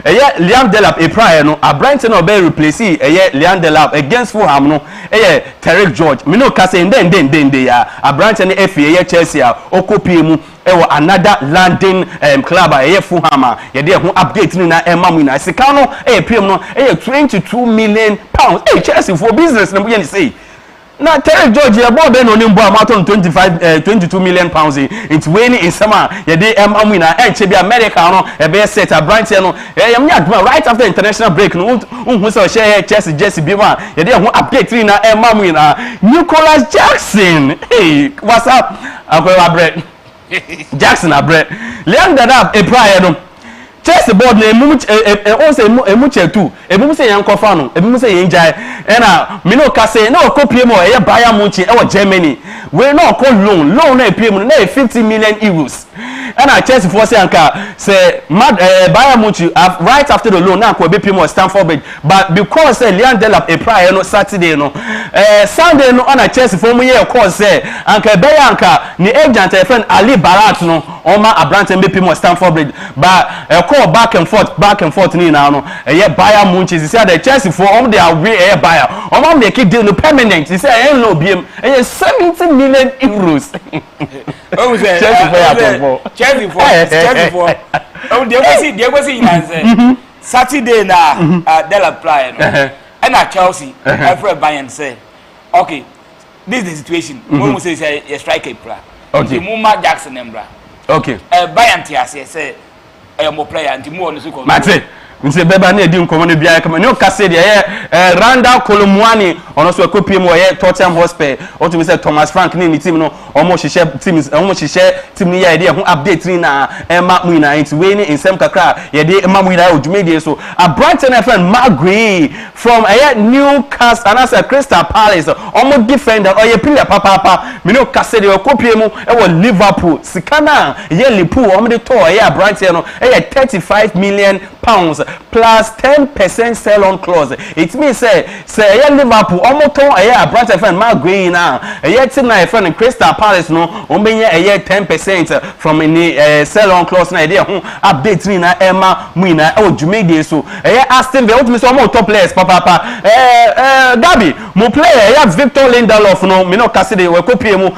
Liam Delap a prior no Brighton no be replace Liam Delap against Fulham no Tarek George me no kase then ya Brighton FA Chelsea okopie mu another London club Fulham ye dey ho update ni na emamu na sika no PM no 22 million pounds Chelsea for business na you say na Terry George ye boy be no nimbo amaton 22 million pounds it's winning in summer ye dey emamu na enche bi America no e be set a branch no yam aduma right after international break no who say share Chelsea jersey bi ma ye dey ho update ni na emamu na Nicholas Jackson what's up akwa bread Jackson abre Liam Delap a prior no Chelsea board na on say emuche tu ebimu say yan kofa no ebimu say yen jai na me no ka say na okopie mo Bayern Munich Germany we no call loan na epie mu na 50 million euros and Chelsea for say anka say Bayern Munich right after the loan na ko be pay mo Stamford Bridge but because say Liam Delap a prior no Saturday no Sunday no na Chelsea for mo ye call say anka Bayern anka ni agent friend Ali Barat no on ma Abrante be pay mo Stamford Bridge but call back and forth ni na no Bayern Munich say the Chelsea for on their way Bayern on make it deal no permanent he say no biem 70 million euros oh say Chelsea for oh they go see in Saturday na Delap play no and at Chelsea every Bayern say okay this is the situation when we say a striker player okay Muma Jackson embra okay Bayern tia say mo player anti mo on so ko Mate nse beba na edi nkomo ne bia kama ne o kase de Randall Colomwani ono so kopie mo Tottenham Hotspur o to me say Thomas Frank ni team no omo hihye team ni ya de ho update ni na ema mu na enti we ni insem kakra ye de ema mu na odwumede so a Brighton friend Magri from Newcastle and as Crystal Palace omo defender o ye player papa me ne o kase de o kopie mu Liverpool sikana ye Liverpool omo de to Brighton no 35 million pounds plus 10% sell-on clause. It means say Liverpool omoton a branch friend Maguire now. A team na friend Crystal Palace no omenye a 10% from any sell-on clause na idea update ni na Emma Muina o Jumede so. Aston Villa ultimate so top players papa. Gabi mo player Victor Lindelof no me no kase de we kopie mu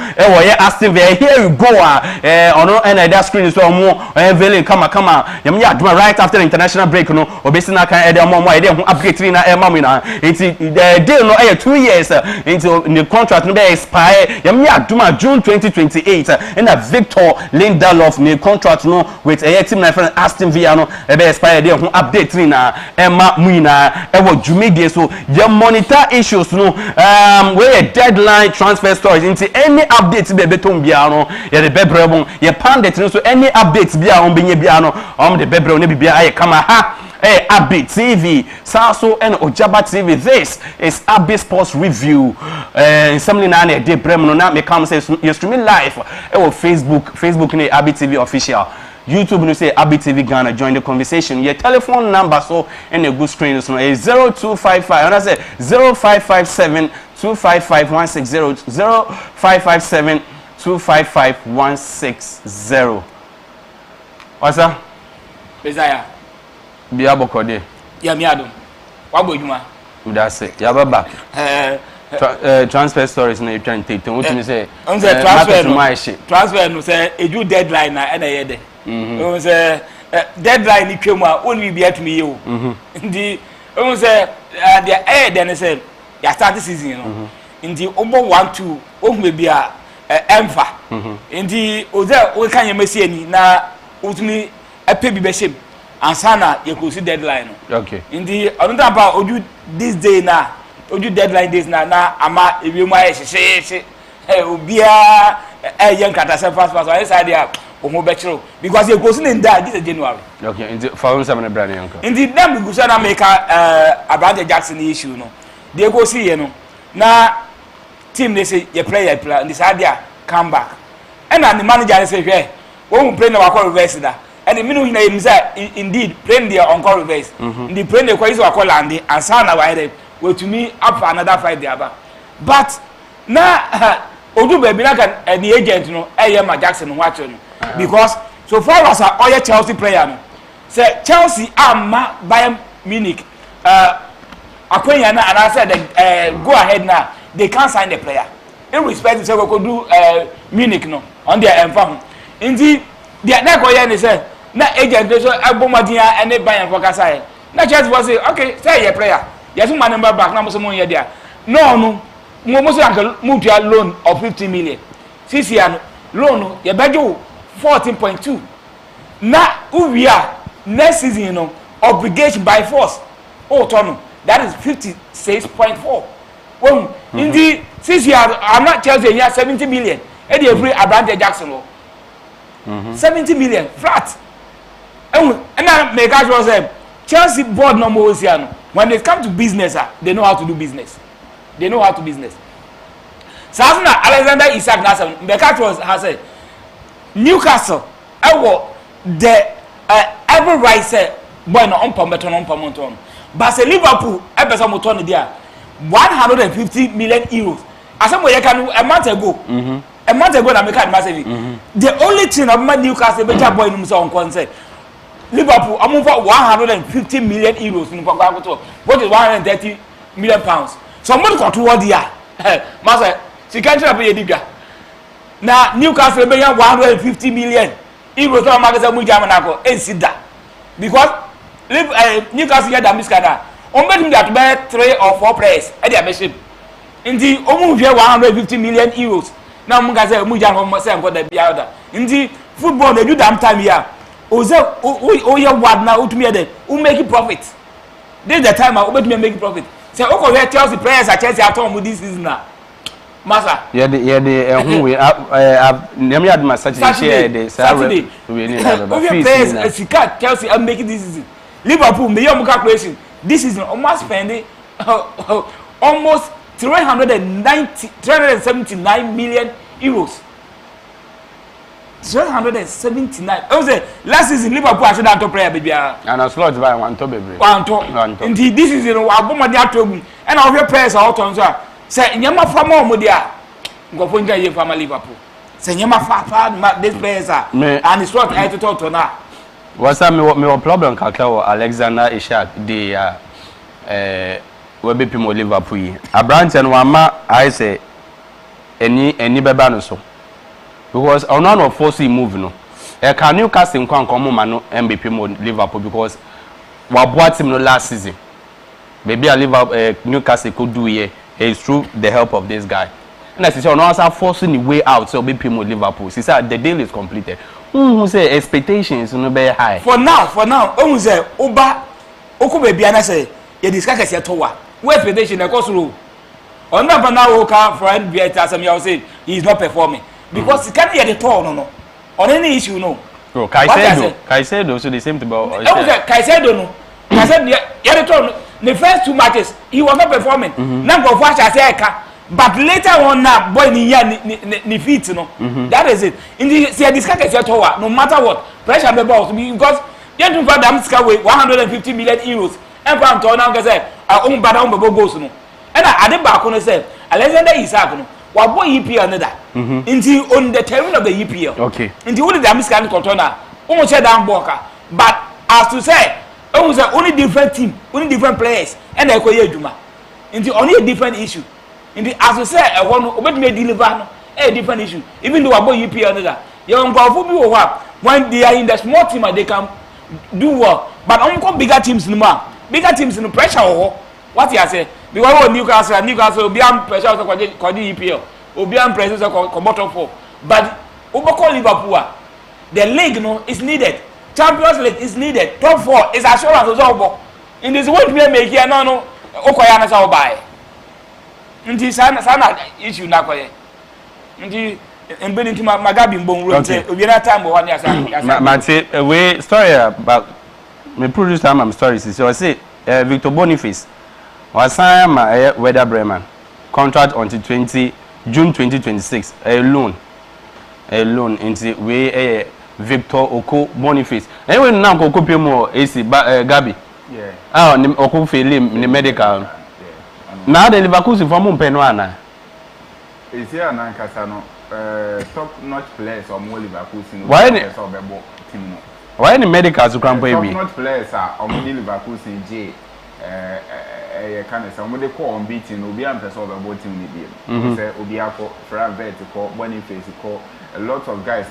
Aston Villa. Here you go ono and that screen so mo Villa kama yam ya aduma right after the international break no obesi na kan ede mo upgrade na Emma Muina. It's the deal no 2 years into the contract no be expire yam ya aduma June 2028 and that Victor Lindelof the contract no with a team na friend Aston Villa no be expire dey update na Emma Muina wo Jumede so you monitor issues no where a deadline transfer stories into any updates be beton bia no ye the bebrebo ye pandit no so any updates bia on benye bia no the bebrebo ne bia aye kama ha Abi TV, Saso and Ojaba TV. This is Abi Sports Review. Something na ne de bremo na me come say you streaming live Facebook ne Abi TV official. YouTube no say Abi TV Ghana join the conversation. Your telephone number so and a good screen is 0255 and I say 0557 255 0557 255 160. What's that? Bezaya. Bia bokode. Ya miado. Wabo juma. That's it. Ya baba. Transfer stories na you trying to take. What you say? On the transfer no say eju deadline na na ye de. On say deadline ni twemu a only be at me you. Ndi on say the then say ya start the season no. Ndi obo 1-2 ohun be a emfa. Ndi Ozil we kan yemesi ani na utumi epe bi be shem. Ansana you could see deadline. Okay. In the another about oju this day na oju deadline days na ama ebi mu aye she obia young kata se fast I said there omo be chiro because you go see in that this January. Okay. In the for some brand yanko. In the dem go say na make about the Jackson issue no. They go see you know. Na team they say you play and this idea come back. And the manager say hey, when we play na we reverse that. And the minute you say indeed playing their on-call reverse. The playing the quality of landing and sound away well to me up for another fight there. But now Odu baby like the agent no Emma Jackson watching because so far as a Chelsea player no say Chelsea ama Bayern Munich Akwenya and I said go ahead now they can't sign the player irrespective say we could do Munich no on their enfam indeed the na go here say na agent so abomadia ene Bayern for kasa na Chelsea was say okay say your player yes my number back na mo so mo here there no mo so uncle mutual loan of 50 million this year loan you bejo 14.2 na uwia next season you know obligation by force oh tono that is 56.4 when in the 6 year I'm not Chelsea here 70 million and they free Abrante Jackson 70 million flat and I make us say Chelsea board no more when they come to business they know how to do business. They know how to business. Sasna Alexander Isak Nasser Mekato has said Newcastle the every right say boy no on Pamonton. But say Liverpool ever moton there 150 million euros. As some way can a month ago. A month ago na make massive. The only thing of my Newcastle better boy himself on concert. Liverpool I'm over 150 million euros in what is 130 million pounds. Somebody got toward the year. Master, she can't try to pay a now Newcastle pay 150 million euros to magazine with Germanako and sit that because Newcastle had a miscada. On betting that buy 3 or 4 players at their membership. Indeed, almost 150 million euros. Now Mugaza Mujan myself got the other. Indeed, football they do damn time here. Ozil, your word now to me then who make it profit. This is the time I will make profit. Say, okay, where Chelsea players are Chelsea at home with this season now. Master. Yeah, who we never had my Saturday. Saturday. Players Chelsea are making this season. Liverpool, million calculation. This season almost spending almost 379 million euros. 779. I say last season Liverpool should have to play baby. And a slot by one to baby. One to. Indeed, this is Aboma Diatom, and our your players out on sir. Say Nyama from Modia. Go for from Liverpool. Say Nyama Fapa, these players are and it's what I to talk to now. What's that me problem Kakao Alexander Ishak the we be Pimo Liverpool. A branch and Wama I say any bebano so. Because on none of force move no. Can you cast in come mano MVP mo Liverpool because we bought him no last season. Maybe a Liverpool Newcastle could do here. It's through the help of this guy. And as you say, no one forcing the way out so be people Liverpool. She said the deal is completed. Who say expectations no be high. For now, who say Oba Oku baby and I say you discuss your towa. What expectation the cost rule. On number now Oka friend Beata some you say he is not performing. Because he can't hear the tone, no. On any issue, no. Oh, Caicedo, so the same thing about. Caicedo, no. Caicedo, the tone. The first 2 matches, he was not performing. Number of watch I say, but later on, now, boy, ni feet, no. That is it. In the see, this guy is no matter what, pressure on the balls because you have to find them skyway 150 million euros. And from Tona, I say, I own bad on the goals, no. And I did back on the say, Alexander Isak, no. What boy EPL another? Until on the term of the EPL. Okay. Until only the Amiscan controller, almost said down Boka. But as to say, almost only different team, only different players, and I call you Juma. Until only a different issue. Until as to say, I want to make deliver a different issue. Even though a boy EPL another, young people when they are in the small team, they can do well. But only bigger teams in the bigger teams in the pressure. What you say? Because Newcastle be am pressure also kwa EPL. Obi am pressure also bottom 4. But over Liverpool, the league no is needed. Champions League is needed. Top 4 is assurance also. In this way we make here no okoya na sa buy. Nti sana issue na koye. Nti embedi nti magabi mbon road say obi na time one asa. Mate we story about me produce time stories so say Victor Boniface was signed my Werder Bremen contract until June 2026 a loan into we Victor Oko Boniface anyway now Oko pay more AC Gabi Oko Philip in medical now the Leverkusen from Penwana is here na Kasano top notch players or more Leverkusen why the medicals can pay top notch players are on Leverkusen J kind of somebody call on beating Obi and person about team with say Obi Ako Fravet call Boniface call a lot of guys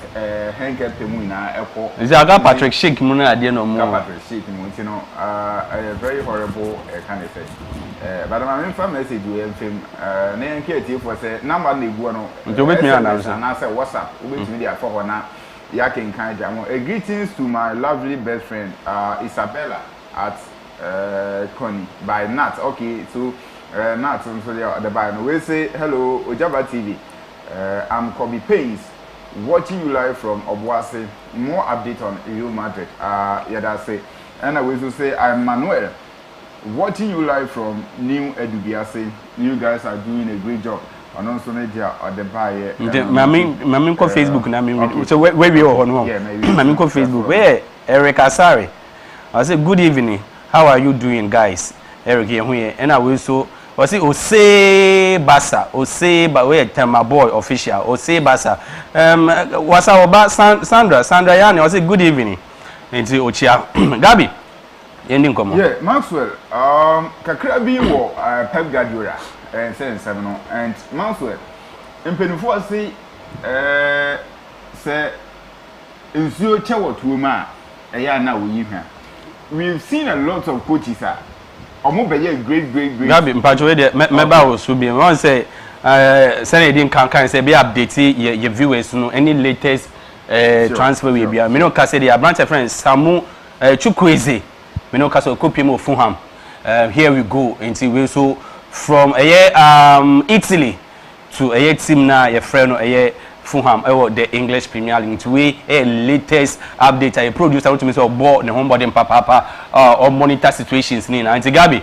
Henke Pemuna Echo is I got Patrick Schick Muna at the end of Patrick Schick you know a very horrible kind of thing but my main message we have him name KT for say number they go no to with me and I say what's up with me there for now yakin kind of greetings to my lovely best friend Isabella at Connie by Nat. Okay, so Nat, so the by we say hello, Ojaba TV. I'm Kobe Pace, watching you live from Obuasi. More update on Real Madrid. Yeah, that's it. And I will say I'm Manuel, watching you live from New Edubiase. You guys are doing a great job. And also media or the buy. Mami ko Facebook na mi. So where we are on? Yeah, maybe. Mami ko Facebook. Where Eric Asari. I say good evening. How are you doing, guys? Eric here, and I will so. I say Ose Basa, Ose but wait, my boy official. Ose Basa. What's our about Sandra Yani? I say good evening. Into Ochia, Gabi. Ending come on. Yeah, Maxwell. Kakrabi wo Pep Guardiola and seven and Maxwell. In Penufo say Nsuo Chewo Tuoma. Now we here. We've seen a lot of coaches great. Gabi, mpacho de member was so be one say Senedin can say be update your viewers no any latest transfer we be. Me no ka say the branch friend Samu Chukwueze. Me no ka so copy mo Fulham. Here we go until we so from Italy to a team na your friend no Fulham the English Premier League to a latest update I produce out to me so board the homeboard and papa or monitor situations ni na Gabi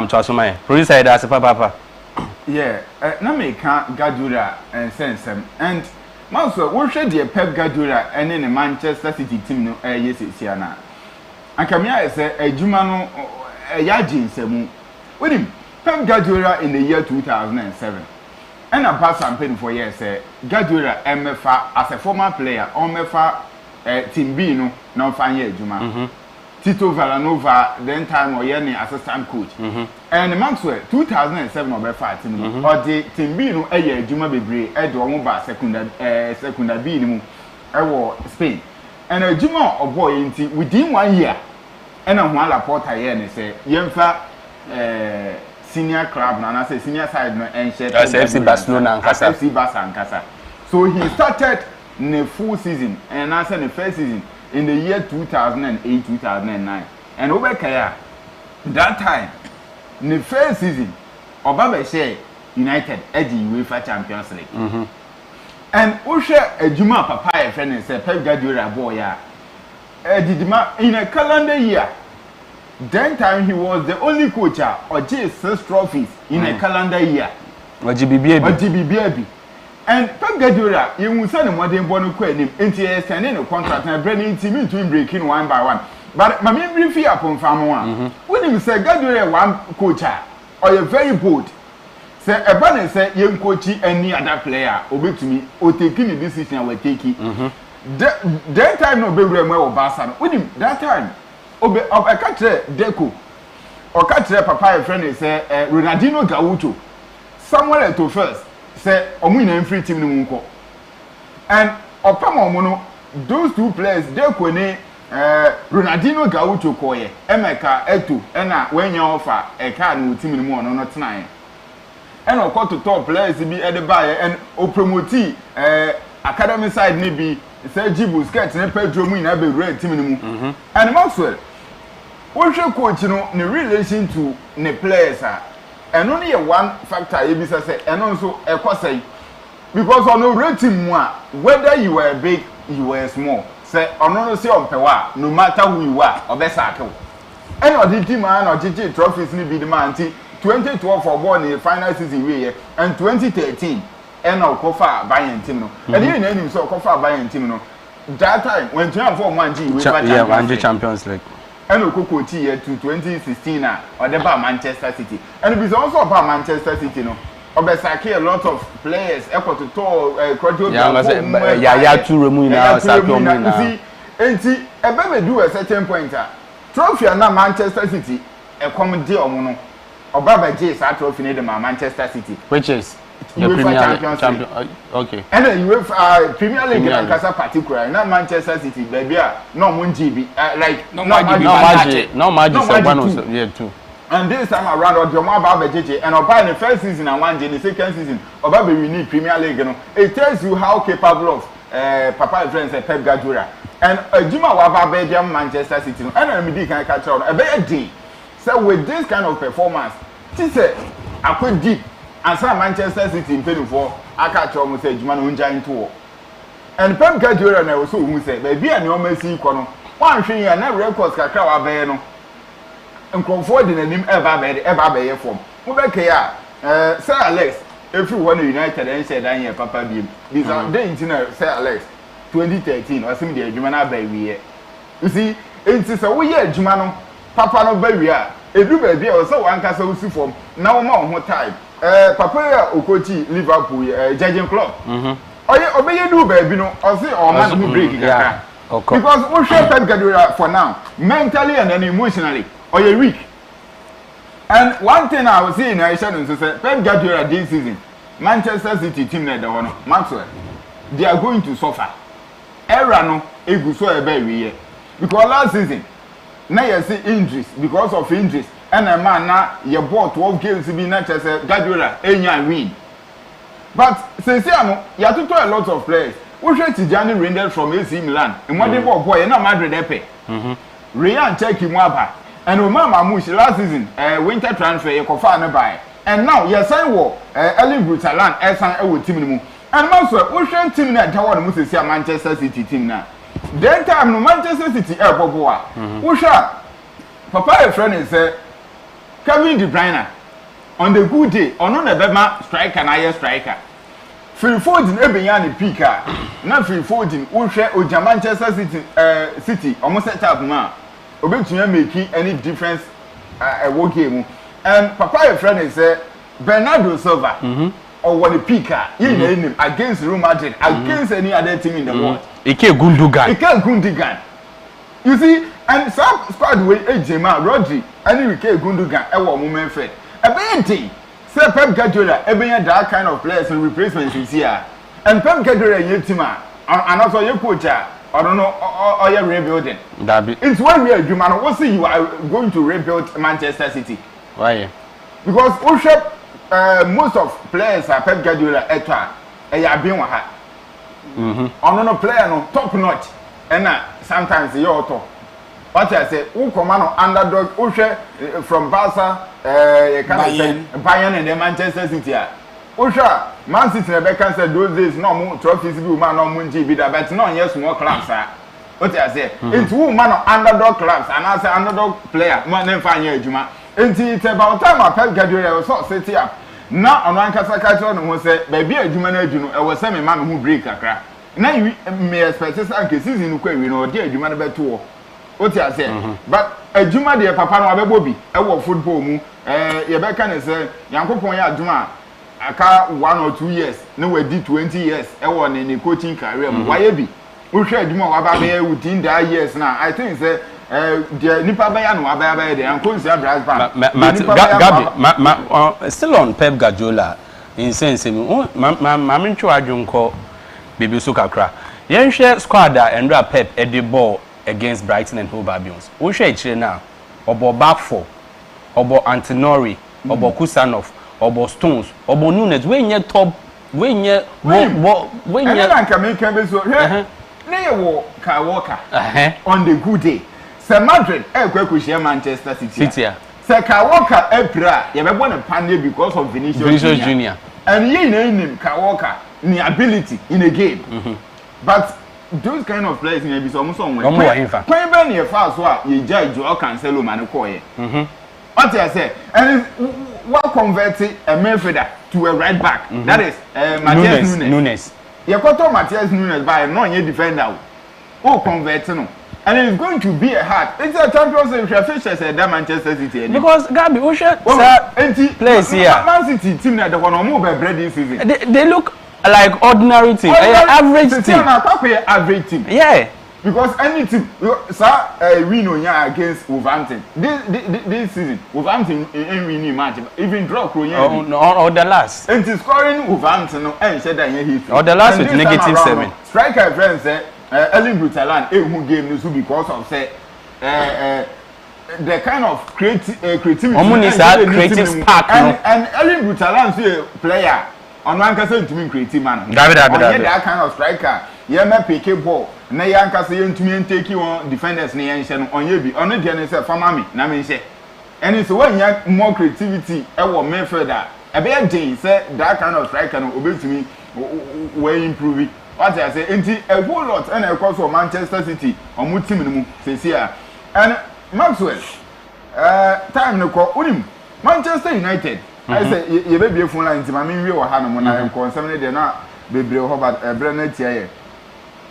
to asoma producer that's papa yeah na me can Guardiola and sense and Maxwel, what should the Pep Guardiola and then the Manchester City team no yes it's here now. And Kamia say a Jumano Yajin Semu. With him, Pep Guardiola in the year 2007. And a pass campaign for years say Guardiola MFA as a former player on MFA team B no now fine Juma. Tito Villanova then time or any assistant coach. And Maxwel 2007 or fight team or the team B no Juma Bebre Edward secondary B no Spain. And a Juma or boy within 1 year. And a one Laporta here say Yemfa senior club and I say senior side no and share FC Barcelona and Casa. FC Barcelona and Casa. So he started in the full season and I said the first season in the year 2008-2009. And over Kaya, that time, in the first season, Obama share United Eddie UEFA Champions League. And Usha Ejuma Papa friend and said Pep Guardiola boy in a calendar year. That time he was the only coach or J6 trophies in a calendar year. Or GBB. And Pep Guardiola, you will send him what they want to quit him into extending a contract and bringing team to breaking one by one. But my main brief here upon Farm one. When you say Guardiola one coach or you're very bold, say a banner say young coach any other player obey to me or taking the decision I will take it. That time no be well Barcelona. With him that time obey of a catch Deco or catch Papa friend say Ronaldinho Gaucho somewhere to first. Say omuna free team no munko and opama omono those two players they kone Ronaldinho Gaucho koye Emeka Eto na wenya offer e ka no team no mu ono no tenan and okọ to top players bi e de buy and o promote academy side ni bi say Busquets ne Pedro mu na be red team no mu and Maxwel what coach no in relation to the players and only one factor you say and also a question because on no rating whether you were big you were small say on say on pewa no matter who you are or best circle and or the team man or GG trophies ni be the man 2012 for born in the final season we and 2013 and or cover Bayern team no and you name so cover Bayern team no that time when 2004 we Champions League and Okoko year to 2016 or the Manchester City. And it is also about Manchester City, no. Obesaki a lot of players, equal to tour, two Remuna, see, and see, a baby do a certain point. Trophy and Manchester City, a common deal, mono, or Baba J. Trophy in Manchester City, which is the UEFA Champions okay. And then UEFA Premier League in Casa particular, not Manchester City, baby, no Munjibi, like no magic, yeah, too. And this time around, or Joma Baba JJ, and Oba in the first season and one in the second season, Oba we need Premier League, you know. It tells you how capable of Papa friends Pep Guardiola and Juma Waba Belgium Manchester City, and I'm can catch on a bad day. So with this kind of performance, she said, I could deep. And some Manchester City in 24, I catch almost say Juman Unja into. And Pep Guardiola and I was so who said, baby, and your Messi Kono. One thing I never records Kakao Abeno. And comfort in the name ever form. Mubekaya, Sir Alex, everyone united and said, I am Papa Beam. These are the internet, Sir Alex, 2013, or some day Jumana baby. You see, it's a weird Jumano, Papa no baby. A do baby or so one castle form. Now more time. Papa Okochi Liverpool judging club. Obey do baby no or say or man who break because we show Pep Guardiola for now mentally and then emotionally or you weak. And one thing I was saying I said to say Pep Guardiola this season Manchester City team that one Maxwel they are going to suffer. Era no eguso ebe we because last season now you see injuries because of injuries. And a man now you bought 12 games to be not just a Guardiola and win. But since you have to try a lot of players. We should see Gianni Rindel from AC Milan. And what they bought boy, and not Madrid Epe. Ryan check him up. And Umama Mush last season, winter transfer, you can find a buy. And now you sign war, Ellen Brutalan, Esan with team. And Maxwel, we should team that Tower Musi Manchester City team now. Then time no Manchester City airport. We should Papa a friend is Kevin De Bruyne on the good day, on the Bema striker and higher striker. Phil Foden ebenya ne peak na Phil Foden wo hwe o Manchester City almost set up ma obetumi make any difference a war game and papa your friend is Bernardo Silva or what the peak against Real Madrid against any other team in the world. Ike Gundogan. You see, and some squad way Ejema, Rodri, and Ike Gundogan, a woman fed. A benty, Sir Pep Guardiola, that kind of players and replacements is here. And Pep Guardiola, Yetima, and also your coach, I don't know, or you're rebuilding. It's 1 year, you man, we'll see you are going to rebuild Manchester City. Why? Because most of players are Pep Guardiola, Etwa, and you have been with her. On no player no top notch and sometimes you auto what I say who command underdog who from Barca Bayern and the Manchester City who Man City Rebecca said those days no more trophies be man no munji be that but no yes more clubs what I say it's who man underdog clubs and I say underdog player man name fanya ejuma it's about time Pep Guardiola was so set up. Na ono ankasa ka cho no say baby adwuma na adwu no e wo say me ma me hu break akra na me expect say anke season no kwa wi no de adwuma na beto wo oti ase but adwuma de papa no abebo bi e wo football mu ye be ka ne say yankopon ya adwuma aka 1 or 2 years na we di 20 years e wo ne coaching career mu waye bi wo hwe adwuma wa ba be within that years na I think say the nipa baya no abaya de anko nsia Brazil Gabi still on Pep Guardiola in sense ma mentwe adwonko baby so kakra yen hwe squad and Pep at the ball against Brighton and Hove Albion wo hwe akire na obo back four obo Antinori obo Kusanov obo Stones obo Nunes we nye top we nye we nye na nka me kan be so hwe na ye wo Kyle Walker on the good day Sir Madrid kwekushia Manchester City. Sir Kyle Walker epra ye be born a panel because of Vinicius Junior. And ye name Kyle Walker ni ability in a game. But those kind of players in be almost somewhere. When ben ye fa so a ye judge or cancel man ko ye. What I say and what convert a midfielder to a right back. That is Matthias Nunes. Ye koto Matthias Nunes by no ye defender. Oh convert no. And it's going to be a hard. It's a Champions League fixture said that Manchester City. Because Gabi, we should place here. Man City team that one more by bread this season. They look like ordinary team, average team. Average team. Yeah. Because any team, sir, we know against Wolverhampton. This season, Wolverhampton ain't winning match. Even draw or the last. And to scoring Wolverhampton, and said that he. Or the last with -7. Striker friends say. Erling Brutalan who game this because of say the kind of creativity creative spark and Erling Brutalan is a player on one person to mean creative man that kind of striker yeah me pick ball na yanka say to me take you on defenders na yan on ye bi on the dey say farmer me na me say and it's when you more creativity e wo midfielder e be dey say that kind of striker no obetumi we improve. What I say, a whole lot, and of course for Manchester City, or Mutim, says here. And Maxwel, time no call Unim, Manchester United. I say, you may be a full line to my mean, or Hannah when I am concerned, they're not baby Hobart, Brennet here.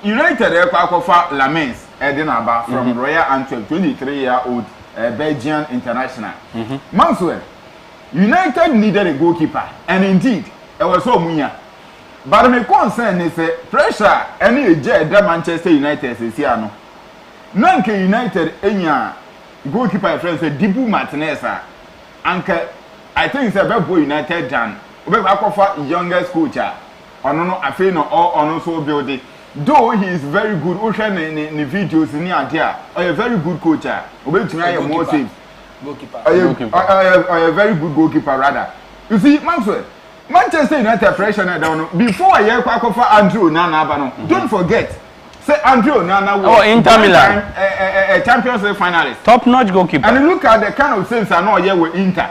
United, a quack of Lamens, Edinaba from Royal Antwerp, 23-year-old Belgian international. Maxwel, United needed a goalkeeper, and indeed, it was so munya. But my concern is pressure any jet that Manchester United is here no. Nanke United enya goalkeeper friend say Dibu Martinez anke I think it's a better United than we akofa youngest coach ono no afi no ono so build it. Though he is very good o hwe ni videos ni ade a very good coach obetumi aye more saves goalkeeper a very good goalkeeper rather. You see Maxwell Manchester United pressure na down before I kwakofa Andrew Onana aba no don't forget say Andrew Onana was Inter Milan a Champions League finalist top notch goalkeeper and look at the kind of saves I know here with Inter.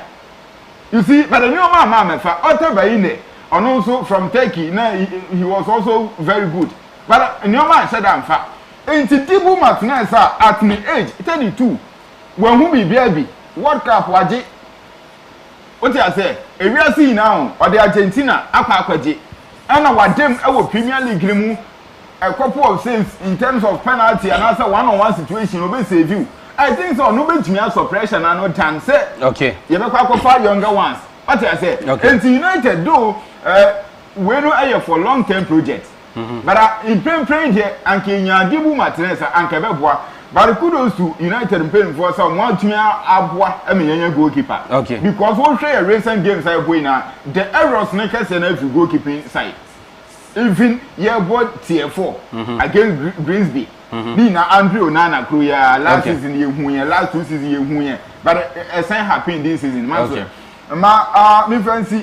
You see but the new man fa Otto Bayine and also from Turkey now he was also very good but new man said am fa enti Dibu Martinez at my age 32 when who be baby World Cup waje. What I say, if we are seeing now, or the Argentina, akwaje, And our them our Premier League mu a couple of saves in terms of penalty and also one-on-one situation will save you. I think so. No be to suppression and no chance. Okay. You be quite younger ones. What I say? Okay. And United do we no air for long-term projects. But in playing here and Kenya Dibu Martinez and Kebeboa. But kudos to United playing for some one to Abwa, I mean, goalkeeper. Okay. Because one share recent games I win the errors makers and every goalkeeping side. Even year board tier 4 against Greensby. Being Andrew Nana Kruya last season, last 2 seasons, but a sign happened this season. Maxwel. Me fancy,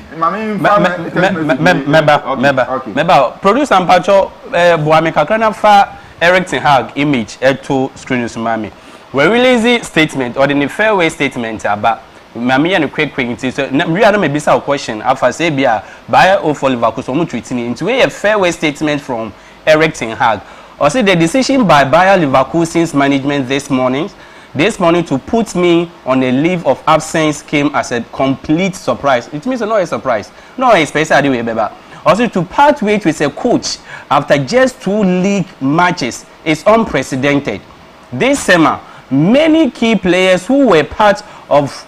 member, produce and patcho, Boame Kakrana fa Eric Ten Hag image to screen Mami. We release statement or the fairway statement about Mami and a quick so we are maybe a question after say bia by for Liverpool so much into a fairway statement from Eric Ten Hag. Or say the decision by Bayer Leverkusen's management this morning to put me on a leave of absence came as a complete surprise. It means not a surprise. No, a special anyway, Beba. Also, to part ways with a coach after just 2 league matches is unprecedented. This summer, many key players who were part of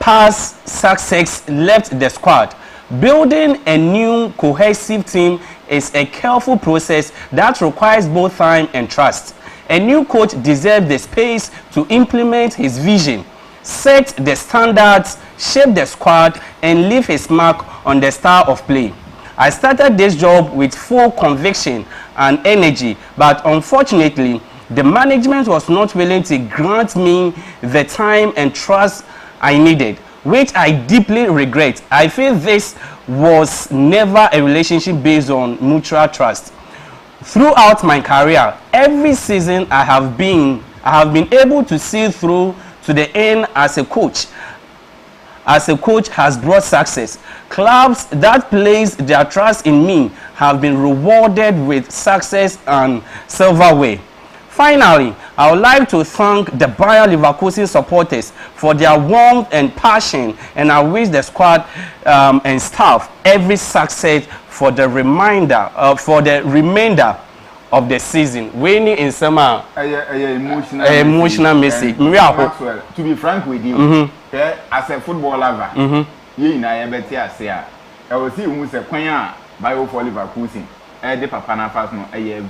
past success left the squad. Building a new cohesive team is a careful process that requires both time and trust. A new coach deserves the space to implement his vision, set the standards, shape the squad, and leave his mark on the style of play. I started this job with full conviction and energy, but unfortunately, the management was not willing to grant me the time and trust I needed, which I deeply regret. I feel this was never a relationship based on mutual trust. Throughout my career, every season I have been able to see through to the end as a coach. As a coach has brought success. Clubs that place their trust in me have been rewarded with success and silverware. Finally, I would like to thank the Bayer Leverkusen supporters for their warmth and passion, and I wish the squad and staff every success for the remainder of the season. Winning in summer, emotional message. Maxwel, to be frank with you, as a football lover, you and I better say, I will see who say Konya Bayer for Leverkusen. The Papa Nafas no,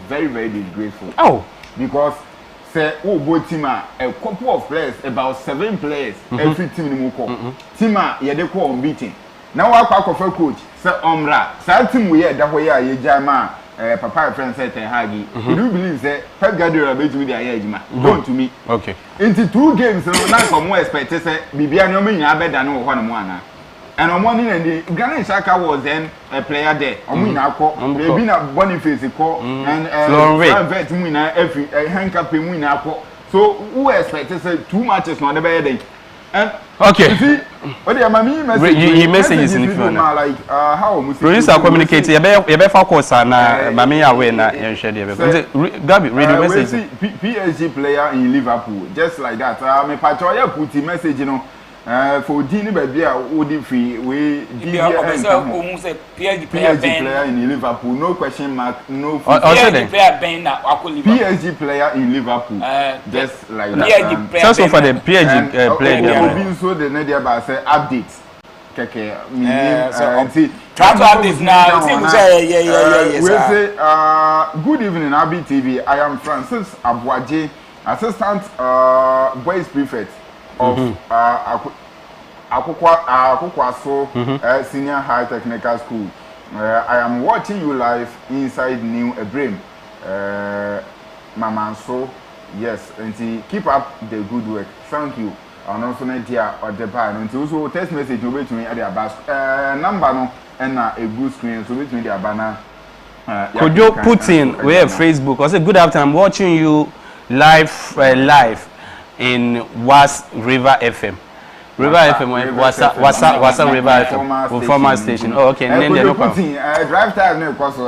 very very disgraceful. Oh. Because say both team a couple of players, about 7 players, every team in Moko. Team they call unbeaten. Now I call for coach, say Omra. Say team we that way ye jama Papa friend said Ten Hag. You do believe say Pep Guardiola be to me there jama. Don't to me. Okay. Into 2 games no na for more expect say bibia no me nya better no ho no mo ana. And on morning and the Granit Xhaka was then a player there. Maybe not Boniface and Vet Muna every handcuff Muna. So who expected 2 matches on the bed? And okay. You see, what the messages in the like how producer communicate. You better focus on Mami away na and share the Gabi read the message. PSG player in Liverpool, just like that. Me patroya put the message, you know. For Dini baby, Odi free we PSG player in Liverpool, no question mark, no. PSG player Ben na PSG player in Liverpool, just like that. So for the PSG player, so the media say updates. Keke, try to update now. We say good evening, Abi TV. I am Francis Abuaje, assistant boys prefect of Akukwaso Senior High Technical School. I am watching you live inside New Ebrim. Mama so yes, and keep up the good work. Thank you. And also Nadia or the bar. And also text message over to me at the bus number no and a good screen so with me the banner. Could you put in where Facebook? I said good afternoon. I'm watching you live in Was River FM. River FM what's a River FM former station. Oh, okay. No problem. Drive time no cost.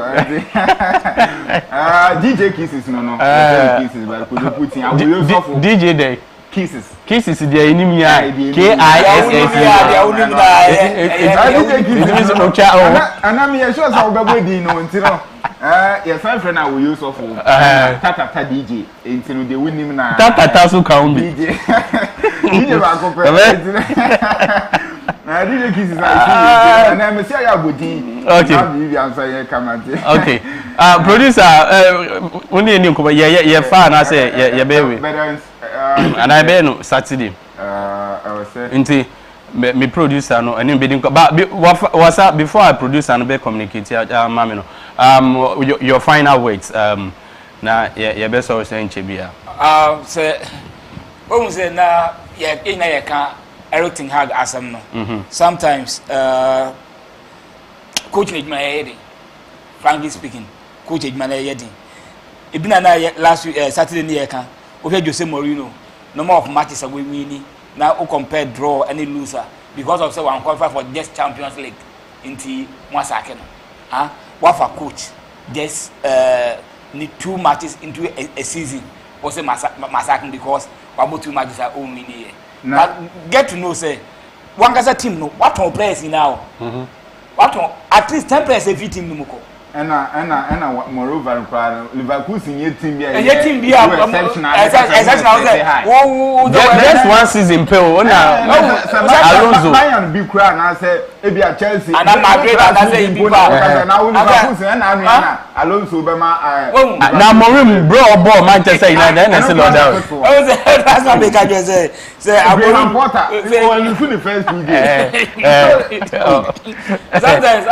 DJ Kisses no. DJ Kisses but could you put in DJ Day. Kisses there in him, KISS. And I'm sure how baby no until your friend I will use of Tata DJ until they win him now. Tata so count DJ. I didn't kiss his and I'm say I would okay. Producer, only new come yeah fan I say yeah baby. And I be no Saturday. I was say nti me producer no and be but what's up before I produce and be communicate mama no your final words na yeah be so say nche bia say when say na yeah ina ya kan everything hard asam no sometimes coach Ejima yedi frankly speaking coach Ejima yedi e bi na last week Saturday ni ya kan o fe Jose Mourinho number of matches we win now we compare draw any loser because of say one qualify for just Champions League into one second what for coach just need 2 matches into a season or say massacre because about 2 matches are only here but get to know say one gasa team no what on players now what on at least 10 players every team no moko and moreover Liverpool senior team be exceptional just one season pay Alonso Bayern be cry na say e be a Chelsea and Madrid and say Liverpool na Alonso be ma na Mourinho bro ball Manchester United and say Lord out that's not make I just say Abraham Potter when you the first 2 games sometimes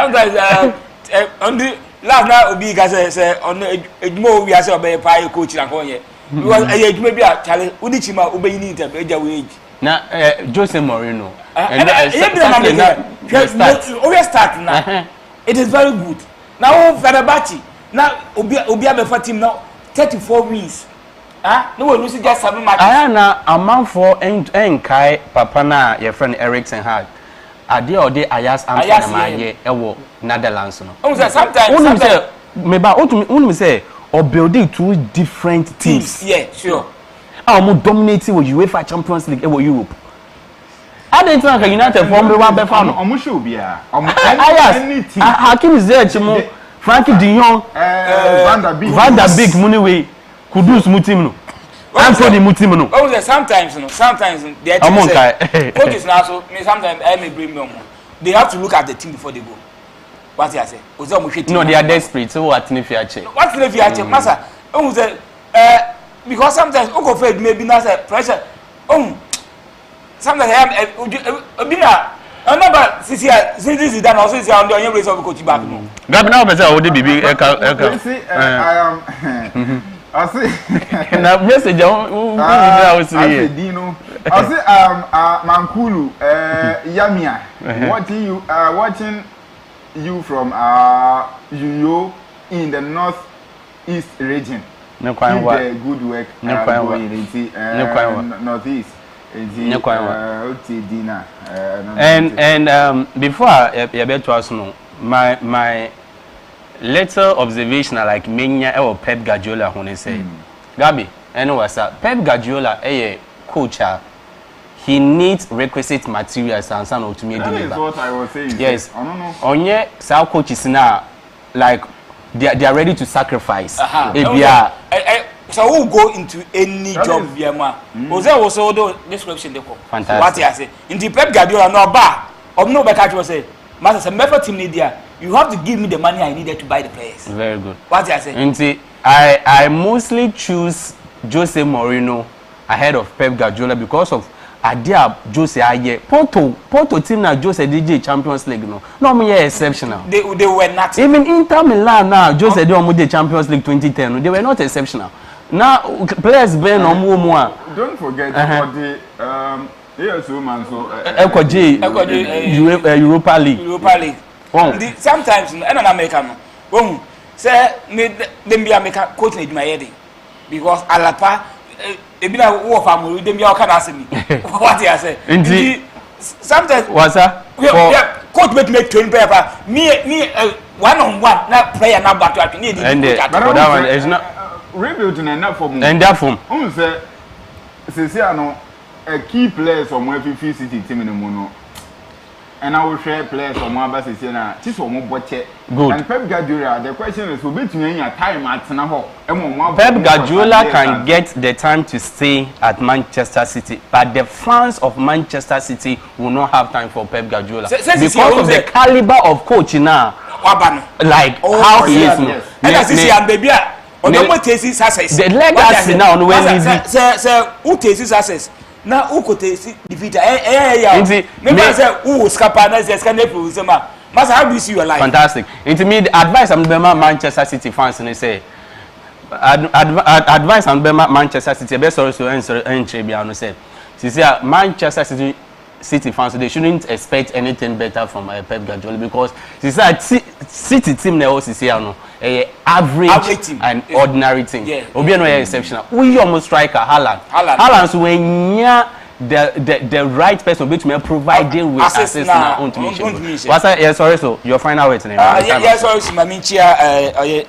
on the last now obi ga say on ejuma we say obey pay coach na kon ye because ejuma bi a chale udi chima obey ni interview eja we na Jose Mourinho and start now it is very good now Fenerbahce now obi abefa team now 34 wins no we lose just 7 matches na amount for enkai papa na your friend Eriksen had ade ode Ayas Amsterdam ye ewo Netherlands no sometimes me ba only say or building 2 different teams yeah sure mo dominating with UEFA Champions League ewo Europe Adentin aka United form be one be fa no omo show bia Ayas Hakim Ziyech mo Frankie de Jong Van der Beek Muniwe Kudus mu team no Anthony Mutim no sometimes they coaches now so sometimes I may bring them they have to look at the team before they go what you say Ozil mo hwe team no they are desperate so what if you check massa say because sometimes go fed maybe na say pressure sometimes I am bina remember since this is done also is on the only place of coach back no grab now be say o dey bibi I am I see na message I see Dino I see Mankulu Yamia watching you from Uyo in the northeast region. No quite what good work northeast and before I bet to us no my little observation like menya or Pep Guardiola when say Gabi and what's up Pep Guardiola coach he needs requisite materials and some to me deliver. That is what I was saying. Yes. I don't know. Onye some coaches now like they are ready to sacrifice. So who go into any job Biama. Ozil was also description they call. Fantastic. What I say. In the Pep Guardiola no bar. No back was say Master Member team Nidia. You have to give me the money I needed to buy the players. Very good. What I say? And see, I mostly choose Jose Mourinho ahead of Pep Guardiola because of Adia Jose Aye. Porto team na Jose DJ Champions League no exceptional. They were not. Even Inter Milan now Jose DJ Champions League 2010 they were not exceptional. Now players been on more. Don't forget about the Europa League. Sometimes in American say them be American coach in my head because Alapa ebina wo family dem ya can ask me what you say sometimes what's that coach make 20 paper me one on one na player na battle need and that one is not rebuilding enough for me and that form say no a key players from every city team in the mono. And I will share players from one basis here. This one more good. And Pep Guardiola, the question is, will be to me a time at Sanaho. Pep Guardiola can get the time to stay at Manchester City, but the fans of Manchester City will not have time for Pep Guardiola because of the caliber of coach now. Like how he is now. And as you see, and baby, the legacy now when sir, who takes access? Now who could defeat maybe say who scapa na say can help you Master, how do you see your life? Fantastic. Into me, advice I'm Manchester City fans and they say advice I'm Manchester City best also answer Biano said. See Manchester City fans, they shouldn't expect anything better from Pep Guardiola because City team they also see average team and ordinary team. Obi no exceptional. We almost striker Haaland so when the right person which may provide them with assist now on to me. What's that? Yes, sorry, so your final word name. Yes, sorry, Maminchia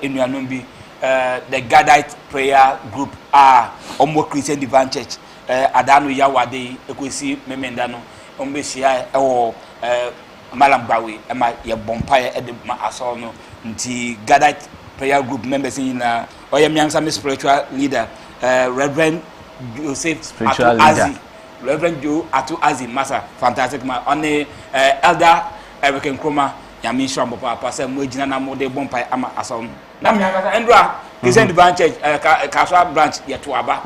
in the Gadite prayer group are Omo Christian Divine Church. Adanu Yawade, Ekwesi Memendano, Ombesia or Malam Bawi, and my Bompire Edma Asono, the Gadite prayer group members in Oyam spiritual leader, Reverend Joseph spiritual leader. Reverend Joe Atu Azi Massa, fantastic man. On the elder Eric Kroma, Yamin Shambo Papa, Mojina Mode Bompire Ama Ason. Andra, Christian Divine Church, Kaswa branch, Yatuaba,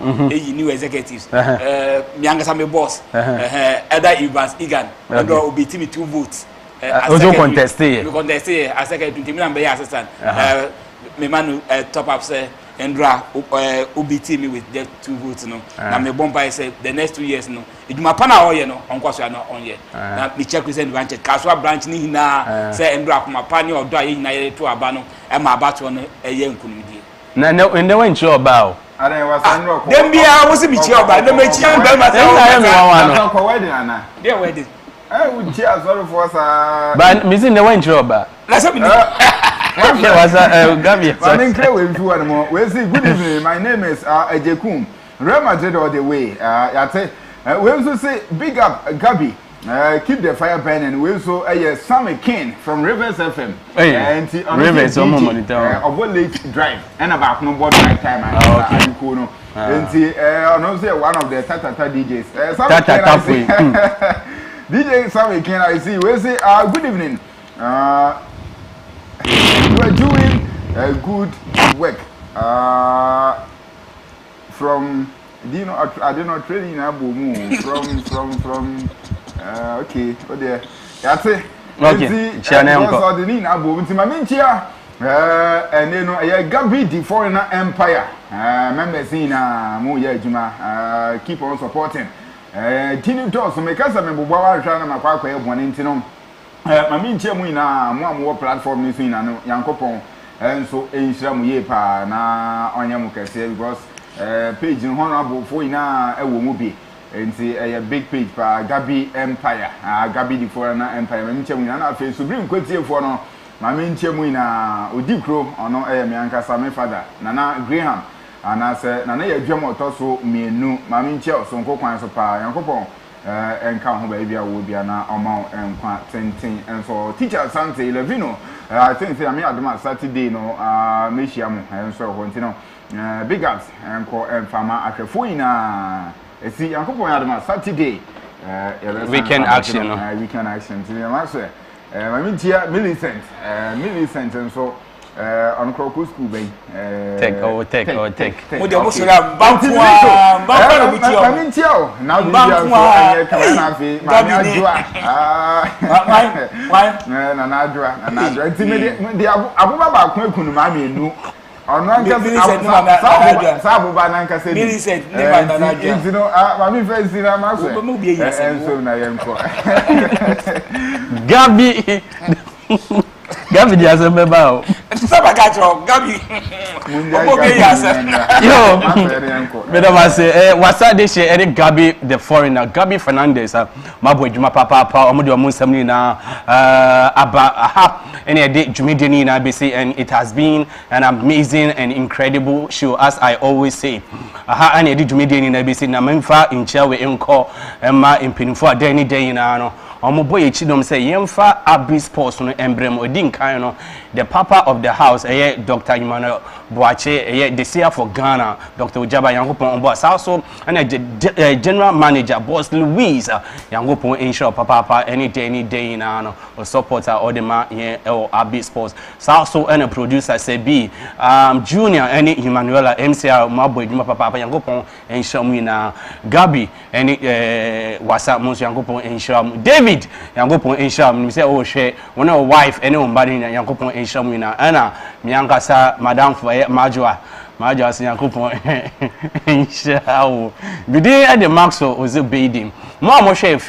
new executives, Miangasame boss, Elder Evans Egan, and will be Timmy 2 votes. Also contested. We contested as second to Timmy assistant. Memanu top up say. Andra UBT me with the 2 votes no na me bomba say the next 2 years no eduma pa na oye no onkwaso na onye na me check Christian branch Kaswa branch ni hina say Andra kuma pa ni odo aye hina ye to aba no e ma abato no eye nkunimdie na ne wen chi oba o ara was Andra ko dem bia wo se bi chi oba na me chi ba ma say ko wedding ana there wedding we chi sorry for sa but me say ne wen chi oba na so bi Gabi. Good evening. My name is Ejekum. Real Madrid all the way. We also say big up Gabi. Keep the fire burning. We also Sammy King from Rivers FM. And Rivers Obo Lake Drive. And about no board night time. And one of the Tata DJs. DJ Sammy King, I see. We say good evening. You are doing good work. From I don't know trading Abu from okay, what there? That's it. Okay. Also the name Abu Timamintia. And you know Gabi the foreigner empire. Members in Muya Juma keep on supporting. Tinu to so make us a member Bawa Shana Makwa one intinom. Mamintia muina mo platform ni so ina yankopon enso enhira mu ye pa na onya mu kese because page no honorable for ina ewo mu bi enti big page pa Gabi Empire Gabi the foreigner empire mamintia muina na face bring kwatie fo no mamintia muina odikro ono me ankasa me father nana Graham ana se nana ya dwam otoso mienu mamintia so nkokwan so pa yankopon enka ho ba bia wo bia na oma enkwa tenten enso teacher Sante Levino I think say am adoma Saturday no mehia mo enso ho ntino big ups enko enfama ahwefo ina esi yankopon adoma Saturday weekend action no weekend action ti ma so mamintia Millicent enso on Croco school bay take. Mo de mo sura bankwa na buti o mamintia now the na fi mami adua why na adua ti me de abuba ba kon ekunu mami enu ono anka sabuba na anka se Millicent ne ba na adua you know mami face na ma so mo bi eyi so na yenko Gabi dia se beba o Sabagacho, Gabi. Yo, Madam say, what's that? They say Eric Gabi, the foreigner, Gabi Fernandez, my boy Juma Papa, Omodio Musamni na Aba, any day Jumidini na BC, and it has been an amazing and incredible show, as I always say. Any day Jumidini na BC na Memfa in Chewe Enko, Emma in Pinfo, Denny Day na no. Boy Chidom say Yemfa Abbey Sports no emblem Odin Kano, the papa of the house, Dr. Emmanuel Boache, the seer for Ghana, Dr. Ujaba Yangopon Boss also, and a general manager, Boss Louise Yangopon Insure Papa any day in or supporter or the man or Abbey Sports. Also and a producer Sebi Junior any Emmanuel MCR Maboy Papa Yangopon Insure Mina Gabi any WhatsApp Mos Yangopon Insure David Yangopon Insure me say oh share one of wife any body Yangopon Insure Mina Anna Miankasa Madam for Majwa Yankupon Inshallah. Bidi at the Maxwel Ozil Badim. More share